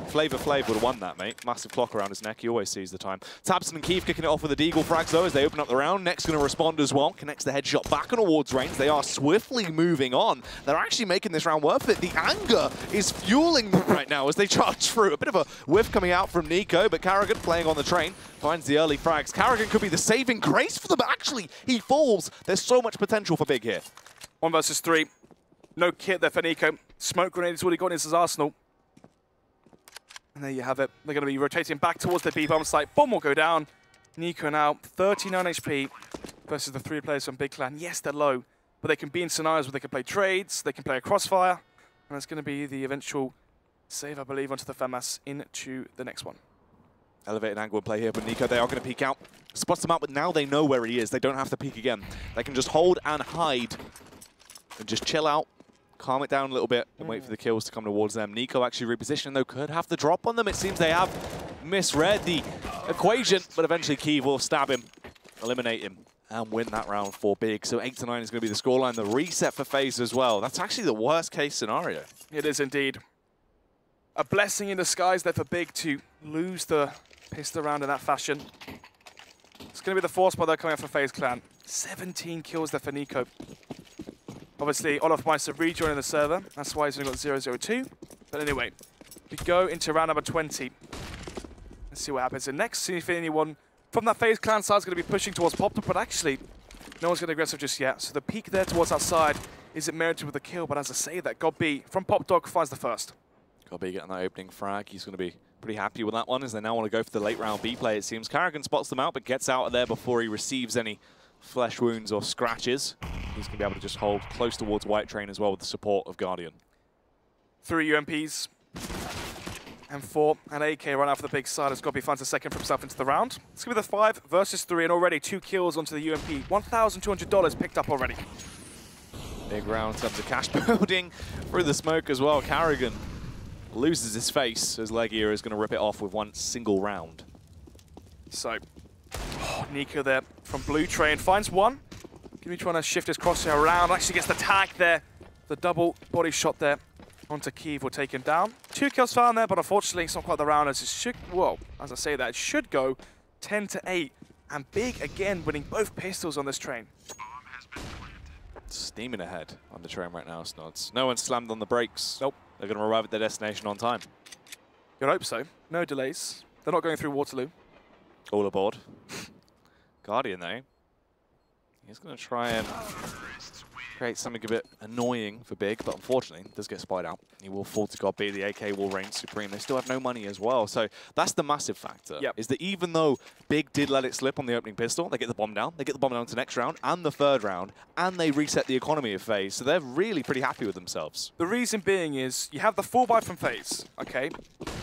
Flavor Flav would have won that, mate. Massive clock around his neck. He always sees the time. Tabson and Keith kicking it off with the Deagle frags, though, as they open up the round. Next going to respond as well. Connects the headshot back on towards range. They are swiftly moving on. They're actually making this round worth it. The anger is fueling them right now as they charge through. A bit of a whiff coming out from Nico, but Karrigan playing on the train finds the early frags. Karrigan could be the saving grace for them. Actually, he falls. There's so much potential for Big here. 1 versus 3. No kit there for Nico. Smoke grenade is all he got in his arsenal. And there you have it. They're going to be rotating back towards the B-bomb site. Bomb will go down. Nico now, 39 HP versus the 3 players from Big Clan. Yes, they're low, but they can be in scenarios where they can play trades, they can play a crossfire, and it's going to be the eventual save, I believe, onto the FAMAS into the next one. Elevated angle play here, but Nico, they are going to peek out. Spots them out, but now they know where he is. They don't have to peek again. They can just hold and hide and just chill out. Calm it down a little bit and wait for the kills to come towards them. Nico actually repositioning, though, could have the drop on them. It seems they have misread the equation, but eventually Kiev will stab him, eliminate him, and win that round for Big. So 8-9 is going to be the scoreline. The reset for FaZe as well. That's actually the worst case scenario. It is indeed. A blessing in disguise there for Big to lose the pistol round in that fashion. It's going to be the force by though coming out for FaZe Clan. 17 kills there for Nico. Obviously, Orifmeister rejoining the server. That's why he's only got 0-0-2. But anyway, we go into round number 20. Let's see what happens. And next, see if anyone from that FaZe clan side is going to be pushing towards Pop, but actually, no one's going to aggressive just yet. So the peek there towards outside isn't merited with the kill, but as I say that, GodB from PopDog finds the first. GodB getting that opening frag. He's going to be pretty happy with that one as they now want to go for the late round B play, it seems. Karrigan spots them out, but gets out of there before he receives any flesh wounds or scratches. He's going to be able to just hold close towards White Train as well with the support of Guardian. 3 UMPs. M4 and AK run out for the big side as GodB finds a second for himself into the round. It's going to be the 5 versus 3 and already 2 kills onto the UMP. $1,200 picked up already. Big round in terms of cash building through the smoke as well. Karrigan loses his face as Legia is going to rip it off with one single round. So, Nico there from Blue Train finds one. Going to be trying to shift his crosshair around. Actually gets the tag there. The double body shot there onto Kiev will take him down. 2 kills found there, but unfortunately it's not quite the round as it should, well, as I say that, it should go 10-8. And Big again winning both pistols on this train. Steaming ahead on the train right now, Snods. No one slammed on the brakes. Nope. They're going to arrive at their destination on time. You'd hope so. No delays. They're not going through Waterloo. All aboard. Guardian, though, he's going to try and create something a bit annoying for Big, but unfortunately does get spied out. He will fall to GodB. The AK will reign supreme. They still have no money as well. So that's the massive factor, is that even though Big did let it slip on the opening pistol, they get the bomb down. They get the bomb down to the next round and the third round, and they reset the economy of FaZe. So they're really pretty happy with themselves. The reason being is you have the full buy from FaZe, okay?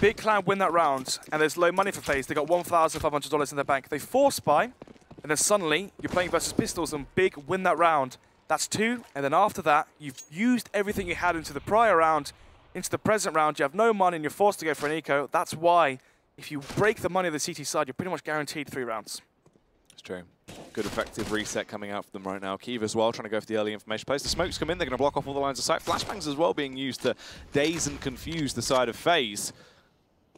Big Clan win that round, and there's low money for FaZe. They got $1,500 in their bank. They force buy, and then suddenly you're playing versus pistols, and Big win that round. That's 2, and then after that, you've used everything you had into the prior round, into the present round. You have no money, and you're forced to go for an eco. That's why, if you break the money of the CT side, you're pretty much guaranteed 3 rounds. It's true. Good effective reset coming out for them right now. Kiev as well, trying to go for the early information post. The smokes come in, they're going to block off all the lines of sight. Flashbangs as well being used to daze and confuse the side of FaZe.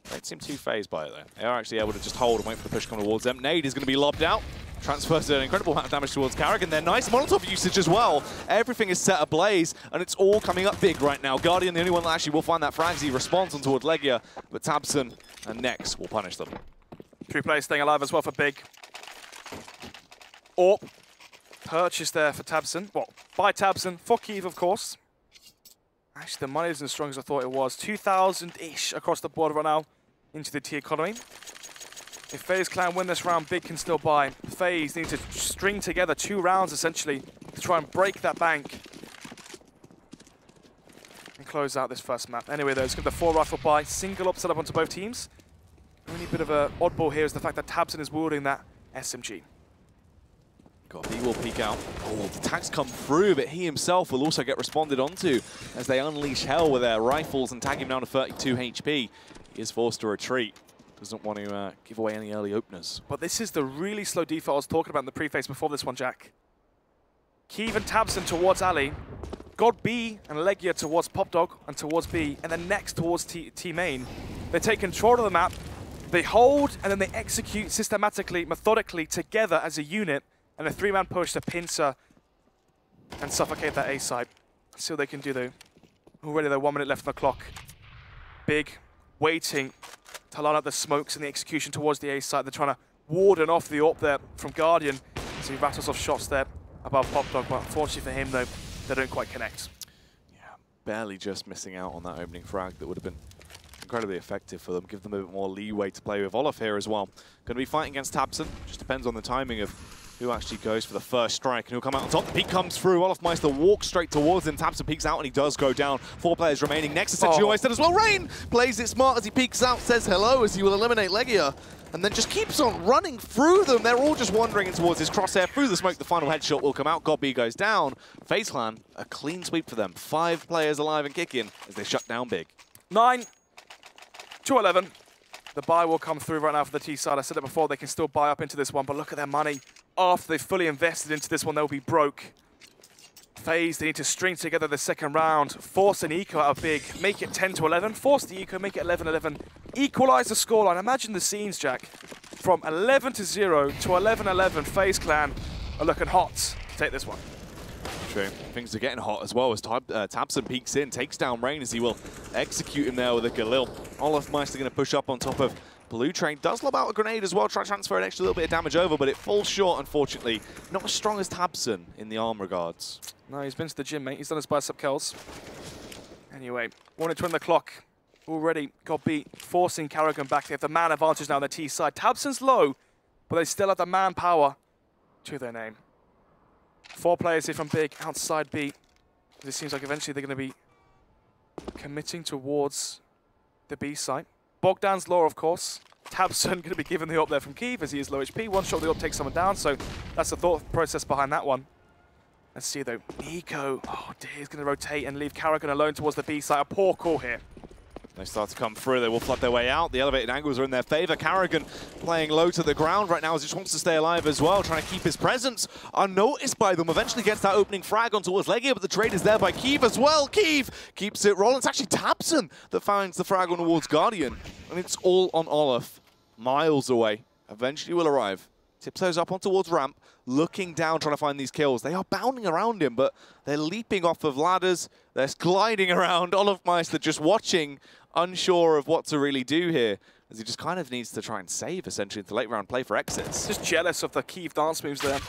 They don't seem too phased by it though. They are actually able to just hold and wait for the push to come towards them. Nade is going to be lobbed out. Transfers an incredible amount of damage towards Karrigan. They're nice Molotov usage as well. Everything is set ablaze, and it's all coming up big right now. Guardian, the only one that actually will find that frag as he responds on towards Legia, but tabseN and Nex will punish them. 3 players staying alive as well for Big. AWP purchase there for tabseN. Well, by tabseN for Kiev, of course. Actually, the money isn't as strong as I thought it was. 2,000-ish across the board right now into the T economy. If FaZe Clan win this round, Big can still buy. FaZe need to string together 2 rounds, essentially, to try and break that bank and close out this first map. Anyway, though, it's going to be the 4 rifle buy. Single up set up onto both teams. The only bit of an oddball here is the fact that tabseN is wielding that SMG. He will peek out. Oh, the tags come through, but he himself will also get responded onto as they unleash hell with their rifles and tag him down to 32 HP. He is forced to retreat. Doesn't want to give away any early openers. But this is the really slow default I was talking about in the preface before this one, Jack. Kiev and tabseN towards Ali. GodB and Legia towards PopDog and towards B, and then next towards T main. They take control of the map, they hold, and then they execute systematically, methodically, together as a unit, and a 3-man push to pincer and suffocate that A side. Let's see what they can do though. Already they're 1 minute left on the clock. Big, waiting to line up the smokes and the execution towards the A side. They're trying to warden off the AWP there from Guardian as he rattles off shots there above PopDog, but unfortunately for him though, they don't quite connect. Yeah, barely just missing out on that opening frag that would have been incredibly effective for them, give them a bit more leeway to play with. Olaf here as well. Going to be fighting against tabseN, just depends on the timing of who actually goes for the first strike and who'll come out on top. The peek comes through. Olofmeister walks straight towards him. tabseN peeks out and he does go down. 4 players remaining. Next is Sensuoisted as well. Rain plays it smart as he peeks out, says hello as he will eliminate Legia, and then just keeps on running through them. They're all just wandering in towards his crosshair. Through the smoke, the final headshot will come out. GodB goes down. FaZe Clan, a clean sweep for them. 5 players alive and kicking as they shut down Big. 9-11. The buy will come through right now for the T side. I said it before, they can still buy up into this one, but look at their money. After they've fully invested into this one, they'll be broke. FaZe, they need to string together the second round, force an eco out of Big, make it 10-11, force the eco, make it 11-11, equalize the scoreline. Imagine the scenes, Jack. From 11-0 to 11-11, FaZe Clan are looking hot to take this one. True. Things are getting hot as well as tabseN peeks in, takes down Rain as he will execute him there with a Galil. Olofmeister going to push up on top of Blue Train does lob out a grenade as well, try to transfer an extra little bit of damage over, but it falls short, unfortunately. Not as strong as Tabson in the arm regards. No, he's been to the gym, mate. He's done his bicep curls. Anyway, 1:20 the clock. Already got beat, forcing Karrigan back. They have the man advantage now on the T side. Tabson's low, but they still have the manpower to their name. 4 players here from Big, outside B. It seems like eventually they're going to be committing towards the B site. Bogdan's low, of course. Tabson going to be given the up there from Keeve as he is low HP. One shot of the up takes someone down, so that's the thought process behind that one. Let's see though. Nico, oh dear, he's going to rotate and leave Karrigan alone towards the B site. A poor call here. They start to come through, they will flood their way out. The elevated angles are in their favor. Karrigan playing low to the ground right now as he just wants to stay alive as well, trying to keep his presence unnoticed by them. Eventually gets that opening frag on towards Legia, but the trade is there by Keeve as well. Keeve keeps it rolling. It's actually Tabson that finds the frag on towards Guardian. And it's all on Olaf, miles away. Eventually will arrive. Tiptoes up on towards ramp, looking down, trying to find these kills. They are bounding around him, but they're leaping off of ladders. They're gliding around. Olaf Meister just watching, unsure of what to really do here, as he just kind of needs to try and save, essentially, into late round play for exits. Just jealous of the Keeve dance moves there.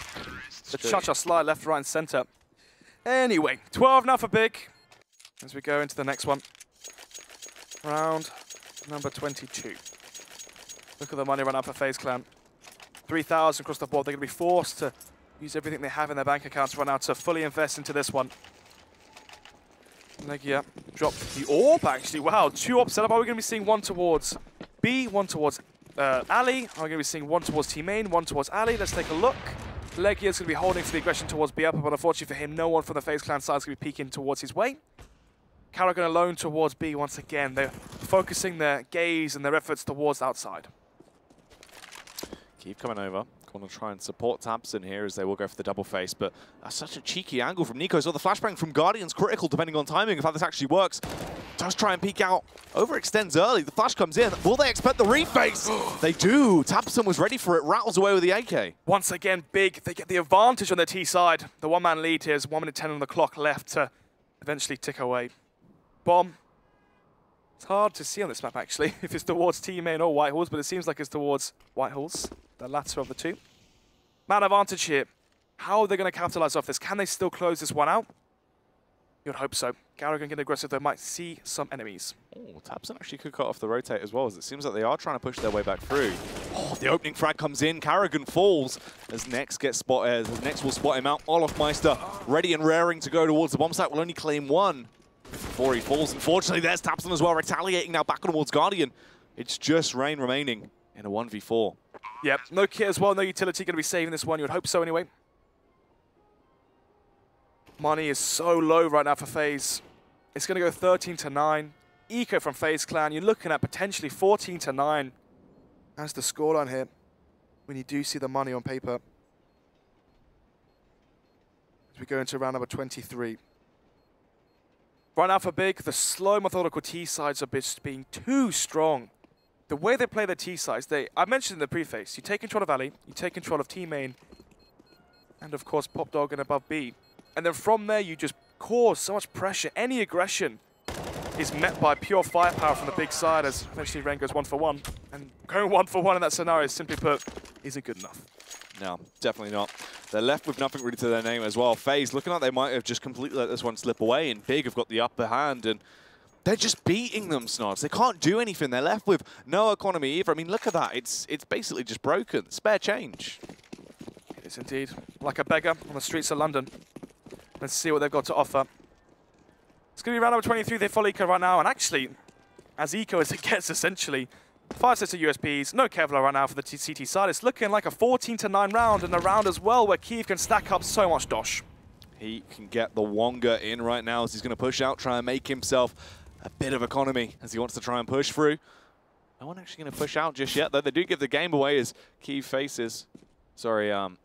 The cha-cha slide left, right, and center. Anyway, 12 now for Big, as we go into the next one. Round number 22. Look at the money run up for FaZe Clan. 3,000 across the board. They're going to be forced to use everything they have in their bank accounts right now to fully invest into this one. Legia dropped the orb, actually. Wow, 2 ops set up. Are we going to be seeing one towards B, one towards Ali? Are we going to be seeing one towards T-Main, one towards Ali? Let's take a look. Legia's going to be holding for the aggression towards B upper, but unfortunately for him, no one from the FaZe Clan side is going to be peeking towards his way. Karrigan alone towards B once again. They're focusing their gaze and their efforts towards outside. Keep coming over. Going to try and support Tabson here as they will go for the double face, but that's such a cheeky angle from Nico. So the flashbang from Guardian's critical depending on timing of how this actually works. Does try and peek out. Overextends early. The flash comes in. Will they expect the reface? They do. Tabson was ready for it. Rattles away with the AK. Once again, Big. They get the advantage on their T side. The one-man lead here is 1 minute 10 on the clock left to eventually tick away. Bomb. It's hard to see on this map, actually, if it's towards T-Main or Whitehall's, but it seems like it's towards Whitehall's, the latter of the two. Man advantage here. How are they going to capitalize off this? Can they still close this one out? You'd hope so. Karrigan getting aggressive, they might see some enemies. Oh, Tabson actually could cut off the rotate as well, as it seems like they are trying to push their way back through. Oh, the opening frag comes in. Karrigan falls as Nex gets spotted. As Nex will spot him out. Olaf Meister ready and raring to go towards the bomb site. Will only claim 1 before he falls. Unfortunately, there's Tabson as well, retaliating now back towards Guardian. It's just Rain remaining in a 1v4. Yep, no kit as well, no utility going to be saving this one. You would hope so anyway. Money is so low right now for FaZe. It's going to go 13-9. Eco from FaZe Clan, you're looking at potentially 14-9. That's the scoreline here, when you do see the money on paper. As we go into round number 23. Right now for Big, the slow methodical T-sides are just being too strong. The way they play their T-sides, I mentioned in the preface, you take control of Ali, you take control of T-Main, and of course Pop Dog and above B. And then from there, you just cause so much pressure. Any aggression is met by pure firepower from the Big side, as eventually Rain goes 1 for 1. And going 1 for 1 in that scenario, simply put, isn't good enough. No, definitely not. They're left with nothing really to their name as well. FaZe looking like they might have just completely let this one slip away, and Big have got the upper hand, and they're just beating them, Snods. They can't do anything. They're left with no economy either. I mean, look at that. It's basically just broken. Spare change. It is indeed. Like a beggar on the streets of London. Let's see what they've got to offer. It's going to be round number 23. They follow Eco right now, and actually, as Eco as it gets, essentially, 5 sets of USPs, no Kevlar right now for the CT side. It's looking like a 14-9 round, and a round as well where Keeve can stack up so much dosh. He can get the Wonga in right now as he's going to push out, try and make himself a bit of economy as he wants to try and push through. No one actually going to push out just yet, though. They do give the game away as Keeve faces. Sorry, Rain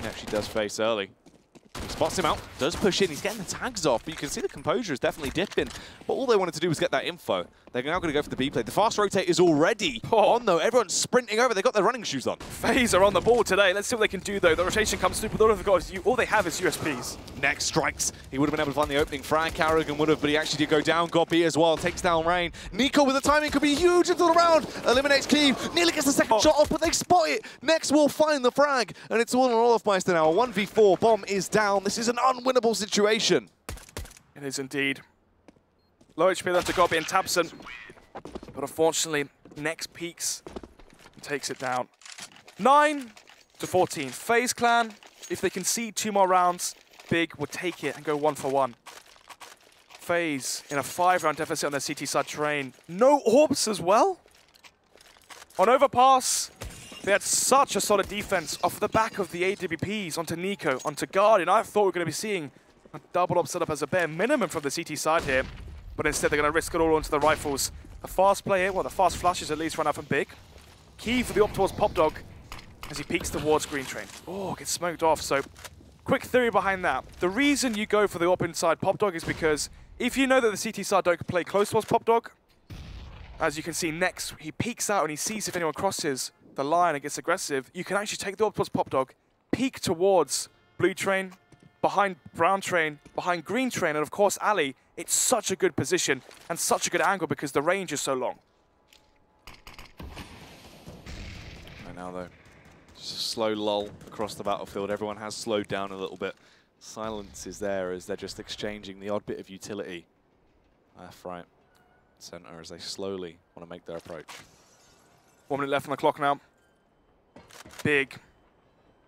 actually does face early. Spots him out, does push in, he's getting the tags off, but you can see the composure is definitely dipping. But all they wanted to do was get that info. They're now going to go for the B play. The fast rotate is already on though. Everyone's sprinting over, they've got their running shoes on. FaZe are on the ball today. Let's see what they can do though. The rotation comes through, but all they have is USPs. Next strikes. He would have been able to find the opening. Frank Carrigan would have, but he actually did go down. Gobi as well, takes down Rain. Nico with the timing could be huge into the round. Eliminates Keeve, nearly gets the second shot off, but they spot it. Next will find the frag, and it's all on Olofmeister now. A 1v4, bomb is down. This is an unwinnable situation. It is indeed. Low HP left to Gobi and Tabson. But unfortunately, next peaks and takes it down. 9-14. FaZe Clan, if they concede 2 more rounds, Big will take it and go 1-for-1. FaZe in a 5-round deficit on their CT side terrain. No orbs as well. On overpass, they had such a solid defense off the back of the AWPs onto Nico, onto Guardian. I thought we were going to be seeing a double op setup as a bare minimum from the CT side here. But instead, they're going to risk it all onto the rifles. The fast play here, well, the fast flashes at least run out from Big. Key for the op towards Pop Dog as he peeks towards Green Train. Oh, gets smoked off. So, quick theory behind that. The reason you go for the op inside Pop Dog is because if you know that the CT side don't play close towards Pop Dog, as you can see next, he peeks out and he sees if anyone crosses the line and gets aggressive, you can actually take the op towards Pop Dog, peek towards Blue Train, behind Brown Train, behind Green Train, and of course Ali. It's such a good position and such a good angle because the range is so long. Right now though, just a slow lull across the battlefield. Everyone has slowed down a little bit. Silence is there as they're just exchanging the odd bit of utility. Left, right, center as they slowly want to make their approach. 1 minute left on the clock now. Big.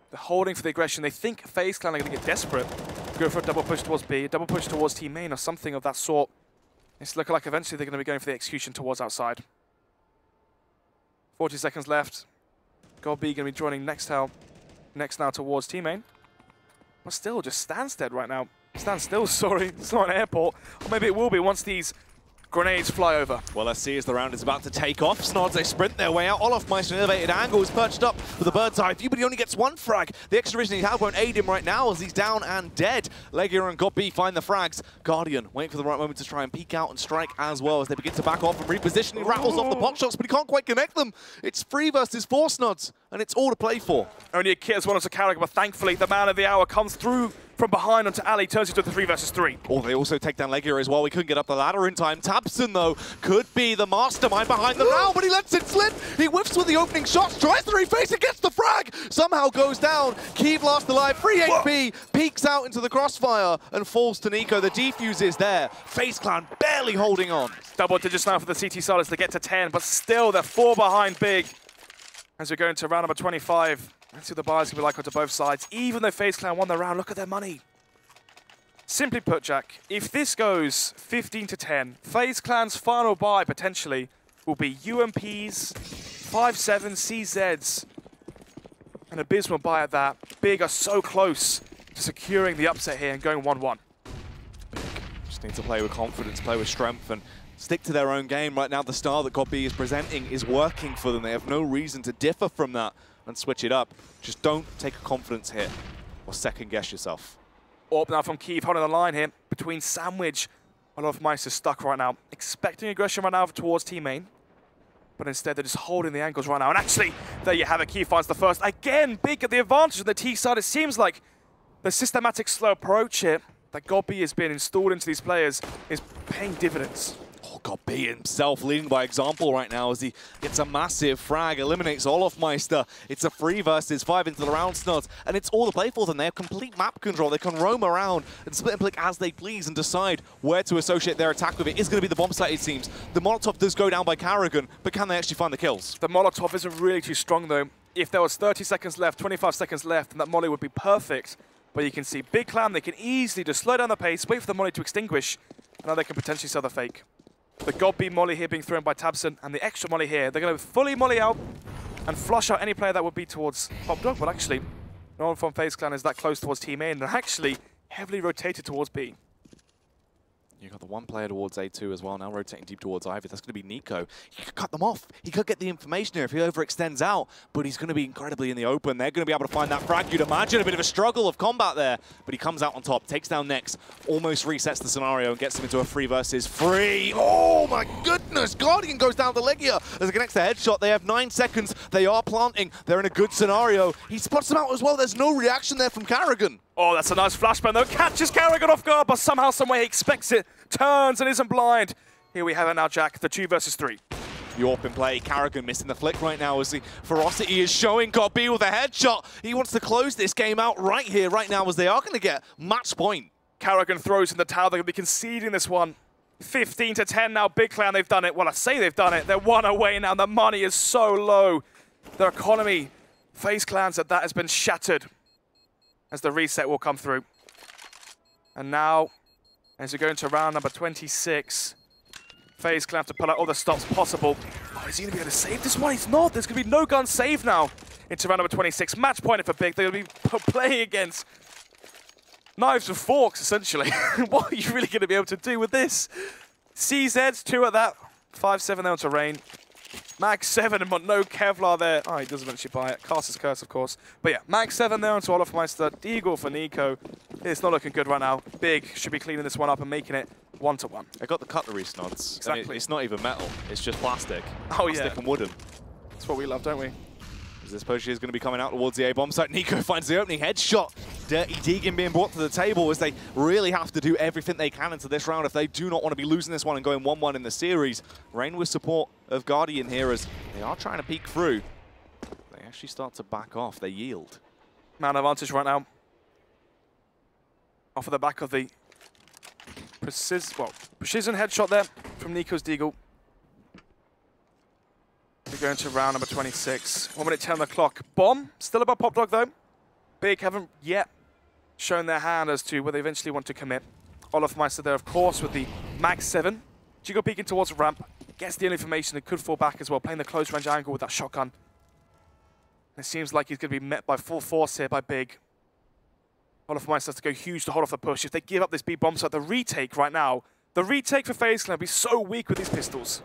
They're holding for the aggression. They think FaZe Clan are going to get desperate. Go for a double push towards B, a double push towards team main or something of that sort. It's looking like eventually they're going to be going for the execution towards outside. 40 seconds left. God B going to be joining next now towards team main. But still, just Stansted right now. Stand still, sorry. It's not an airport. Or maybe it will be once these grenades fly over. Well, let's see as the round is about to take off. Snods, they sprint their way out. Olofmeister, an elevated angle, is perched up with a bird's eye view, but he only gets 1 frag. The extra vision he has won't aid him right now as he's down and dead. Legia and God B find the frags. Guardian waiting for the right moment to try and peek out and strike as well as they begin to back off and reposition. He rattles off the pot shots, but he can't quite connect them. It's 3 versus 4 Snods, and it's all to play for. Only a kit as well as a character, but thankfully the man of the hour comes through from behind onto Ali, turns it to the 3 versus 3. Oh, they also take down Legia as well. We couldn't get up the ladder in time. Tabson, though, could be the mastermind behind them now, but he lets it slip. He whiffs with the opening shots, tries to reface it, gets the frag, somehow goes down. Keeve last alive, 3 HP, peeks out into the crossfire and falls to Nico. The defuse is there. FaZe Clan barely holding on. Double digits now for the CT side as they get to 10, but still they're 4 behind Big. As we go into round number 25. Let's see what the buyers can be like onto both sides. Even though FaZe Clan won the round, look at their money. Simply put, Jack, if this goes 15-10, FaZe Clan's final buy potentially will be UMPs, 5-7 CZs, an abysmal buy at that. Big are so close to securing the upset here and going 1-1. Just need to play with confidence, play with strength, and stick to their own game. Right now, the style that God B is presenting is working for them. They have no reason to differ from that and switch it up. Just don't take a confidence hit or second guess yourself. Orb now from Keeve holding the line here between Sandwich. Olofmeister stuck right now, expecting aggression right now towards team main. But instead they're just holding the angles right now. And actually, there you have it, Keeve finds the first. Again, Big at the advantage on the T side. It seems like the systematic slow approach here that God B has been installed into these players is paying dividends. Oh, God B himself leading by example right now as he gets a massive frag, eliminates Olofmeister. It's a 3 versus 5 into the round, Snods, and it's all to play for them. They have complete map control. They can roam around and split and click as they please and decide where to associate their attack with. It is going to be the bomb site, it seems. The Molotov does go down by Carrigan, but can they actually find the kills? The Molotov isn't really too strong, though. If there was 30 seconds left, 25 seconds left, then that molly would be perfect. But you can see Big Clan, they can easily just slow down the pace, wait for the molly to extinguish, and now they can potentially sell the fake. The God B molly here being thrown by Tabson, and the extra molly here. They're going to fully molly out and flush out any player that would be towards Pop Dog, but actually, no one from FaZe Clan is that close towards Team A, and they're actually heavily rotated towards B. You've got the one player towards A2 as well, now rotating deep towards Ivy. That's going to be Nico. He could cut them off. He could get the information here if he overextends out, but he's going to be incredibly in the open. They're going to be able to find that frag. You'd imagine a bit of a struggle of combat there, but he comes out on top, takes down Nex, almost resets the scenario and gets him into a 3 versus 3. Oh my goodness! Guardian goes down to Legia as it connects the headshot. They have 9 seconds. They are planting. They're in a good scenario. He spots them out as well. There's no reaction there from Karrigan. Oh, that's a nice flashbang though. Catches Karrigan off guard, but somehow, someway he expects it. Turns and isn't blind. Here we have it now, Jack. The 2 versus 3. Yorp in play. Karrigan missing the flick right now as the ferocity is showing. Got B with a headshot. He wants to close this game out right here, right now, as they are going to get match point. Karrigan throws in the towel. They're going to be conceding this one. 15 to 10 now. Big Clan, they've done it. Well, I say they've done it. They're 1 away now. The money is so low. Their economy, FaZe Clans, that has been shattered as the reset will come through. And now, as we go into round number 26, FaZe Clan have to pull out all the stops possible. Oh, is he going to be able to save this one? He's not. There's going to be no gun save now into round number 26. Match pointed for Big. They're going to be playing against knives and forks, essentially. What are you really going to be able to do with this? CZ's 2 at that. 5-7 there onto Rain. Mag 7 but no Kevlar there. Oh, he does eventually buy it. Caster's Curse, of course. But yeah, Mag 7 there onto Olofmeister. Deagle for Nico. It's not looking good right now. Big should be cleaning this one up and making it 1-1. I got the cutlery snods. Exactly. I mean, it's not even metal. It's just plastic. Oh, plastic yeah. and wooden. That's what we love, don't we? As this Poshi is going to be coming out towards the A-bomb site. Nico finds the opening headshot. Dirty Deegan being brought to the table as they really have to do everything they can into this round if they do not want to be losing this one and going 1-1 in the series. Rain with support of Guardian here as they are trying to peek through. They actually start to back off. They yield. Man advantage right now. Off of the back of the precision headshot there from Nico's Deagle. We're going to round number 26. 1 minute 10 on the clock. Bomb, still above Pop Dog though. Big haven't yet shown their hand as to where they eventually want to commit. Olofmeister there, of course, with the Mag 7. Jigo peeking towards the ramp. Gets the information and could fall back as well, playing the close range angle with that shotgun. It seems like he's going to be met by full force here by Big. Olofmeister has to go huge to hold off the push. If they give up this B bomb site, the retake right now, the retake for FaZe Clan will be so weak with these pistols.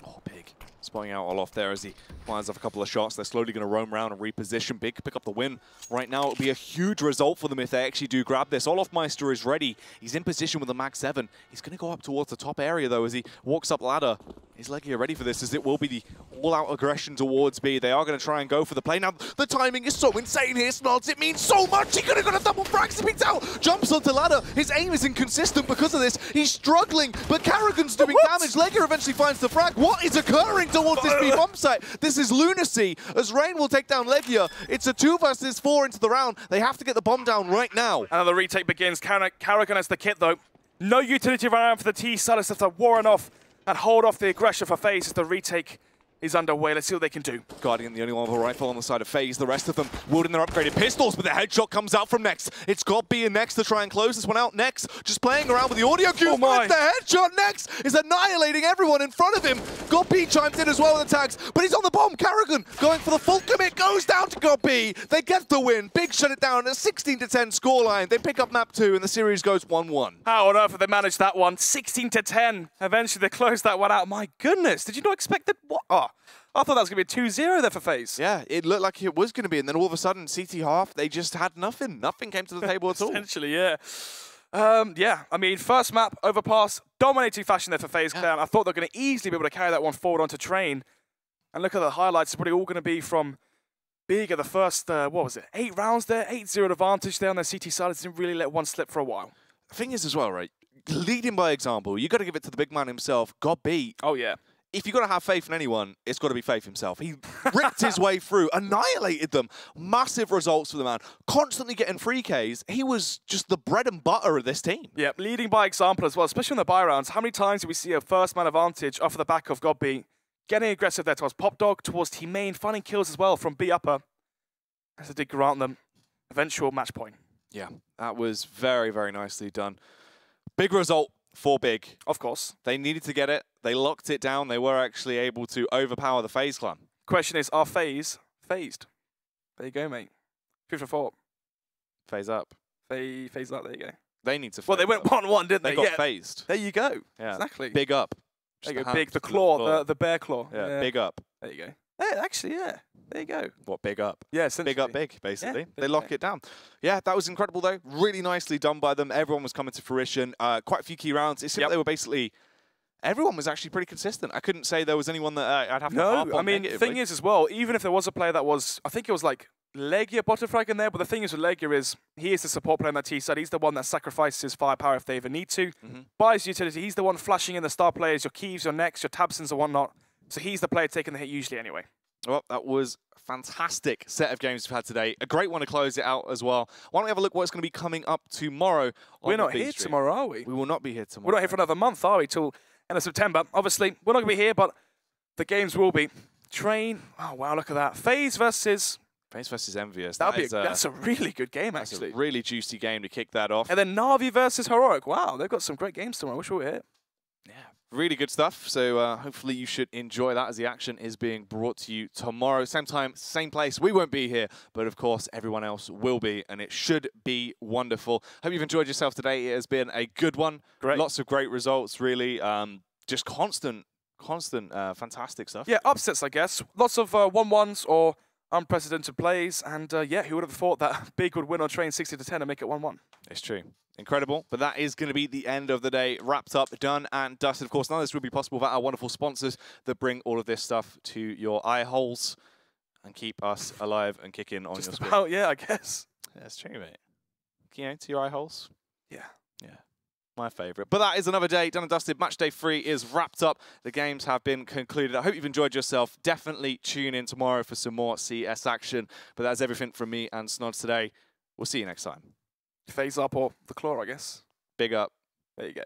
Oh, Big. Spotting out Olof there as he fires off a couple of shots. They're slowly going to roam around and reposition. Big pick up the win. Right now, it'll be a huge result for them if they actually do grab this. Olofmeister is ready. He's in position with the Mag 7. He's going to go up towards the top area, though, as he walks up ladder. Is Legia ready for this, as it will be the all-out aggression towards B. They are going to try and go for the play. Now, the timing is so insane here, Snods. It means so much. He could have got a double frag. Speaks out. Jumps onto ladder. His aim is inconsistent because of this. He's struggling, but Karrigan's doing damage. Legia eventually finds the frag. What is occurring towards this B bomb site? This is lunacy, as Rain will take down Legia. It's a 2 versus 4 into the round. They have to get the bomb down right now. Another retake begins. Karrigan has the kit, though. No utility around for the T side. It's to warren off and hold off the aggression for FaZe as the retake is underway. Let's see what they can do. Guardian, the only one with a rifle on the side of FaZe. The rest of them wielding their upgraded pistols, but the headshot comes out from Nex. It's got B and Nex to try and close this one out. Nex just playing around with the audio cue. Oh my. The headshot. Nex is annihilating everyone in front of him. God B chimes in as well with the tags, but he's on the bomb. Karrigan going for the full commit, goes down to God B. They get the win. Big shut it down at a 16 to 10 scoreline. They pick up map 2 and the series goes 1-1. How on earth have they managed that one? 16 to 10. Eventually they close that one out. My goodness, did you not expect that? What? Oh, I thought that was going to be a 2-0 there for FaZe. Yeah, it looked like it was going to be, and then all of a sudden, CT half, they just had nothing. Nothing came to the table at all. Essentially, yeah. Yeah, I mean, first map, overpass, dominating fashion there for FaZe Clan. I thought they were going to easily be able to carry that one forward onto Train. And look at the highlights. It's probably all going to be from Big at the first, what was it, 8 rounds there, 8-0 advantage there on their CT side. It didn't really let one slip for a while. The thing is as well, right, leading by example, you got to give it to the big man himself. God beat. Oh, yeah. If you've got to have faith in anyone, it's got to be Faith himself. He ripped his way through, annihilated them. Massive results for the man. Constantly getting free Ks. He was just the bread and butter of this team. Yeah, leading by example as well, especially in the buy rounds. How many times do we see a first man advantage off of the back of God B, getting aggressive there towards Pop Dog, towards Team Main, finding kills as well from B upper, as it did grant them eventual match point. Yeah, that was very, very nicely done. Big result for Big. Of course. They needed to get it. They locked it down. They were actually able to overpower the FaZe clan. Question is, are FaZe phased? There you go, mate. 3 for 4. FaZe up. FaZe up, there you go. They need to. Well, they went 1-1, didn't they? They got phased. There you go. Yeah. Exactly. Big up. There you go. Big. The claw. The bear claw. Yeah. Big up. There you go. Yeah, actually, yeah. There you go. What, big up? Yeah, big up, big, basically. Yeah, they lock it down. Yeah, that was incredible, though. Really nicely done by them. Everyone was coming to fruition. Quite a few key rounds. It seemed like they were basically... Everyone was actually pretty consistent. I couldn't say there was anyone that I'd have to harp on. No, I mean, the thing is as well, even if there was a player that was... I think it was like Legia Botafrag in there, but the thing is with Legia is he is the support player on that T side. He's the one that sacrifices his firepower if they ever need to. Buys utility. He's the one flashing in the star players, your Keeves, your Nex, your Tabsons and whatnot. So he's the player taking the hit usually anyway. Well, that was a fantastic set of games we've had today. A great one to close it out as well. Why don't we have a look what's going to be coming up tomorrow? We're not here tomorrow, are we? We will not be here tomorrow. We're not here for another month, are we? Till end of September. Obviously, we're not going to be here, but the games will be. Train. Oh, wow, look at that. FaZe versus Envious. That's a really good game, actually. That's a really juicy game to kick that off. And then Na'Vi versus Heroic. Wow, they've got some great games tomorrow. I wish we were here. Yeah, really good stuff. So hopefully you should enjoy that as the action is being brought to you tomorrow. Same time, same place. We won't be here, but of course everyone else will be, and it should be wonderful. Hope you've enjoyed yourself today. It has been a good one. Great. Lots of great results, really. Just constant, fantastic stuff. Yeah, upsets, I guess. Lots of 1-1s or unprecedented plays. And yeah, who would have thought that Big would win on Train 60-10 and make it 1-1? It's true. Incredible. But that is going to be the end of the day. Wrapped up, done and dusted. Of course, none of this would be possible without our wonderful sponsors that bring all of this stuff to your eye holes and keep us alive and kicking on your screen. Oh, yeah, I guess. Yeah, that's true, mate. You know, to your eye holes. Yeah. Yeah. My favourite. But that is another day done and dusted. Match day 3 is wrapped up. The games have been concluded. I hope you've enjoyed yourself. Definitely tune in tomorrow for some more CS action. But that's everything from me and Snods today. We'll see you next time. FaZe up or the claw, I guess. Big up. There you go.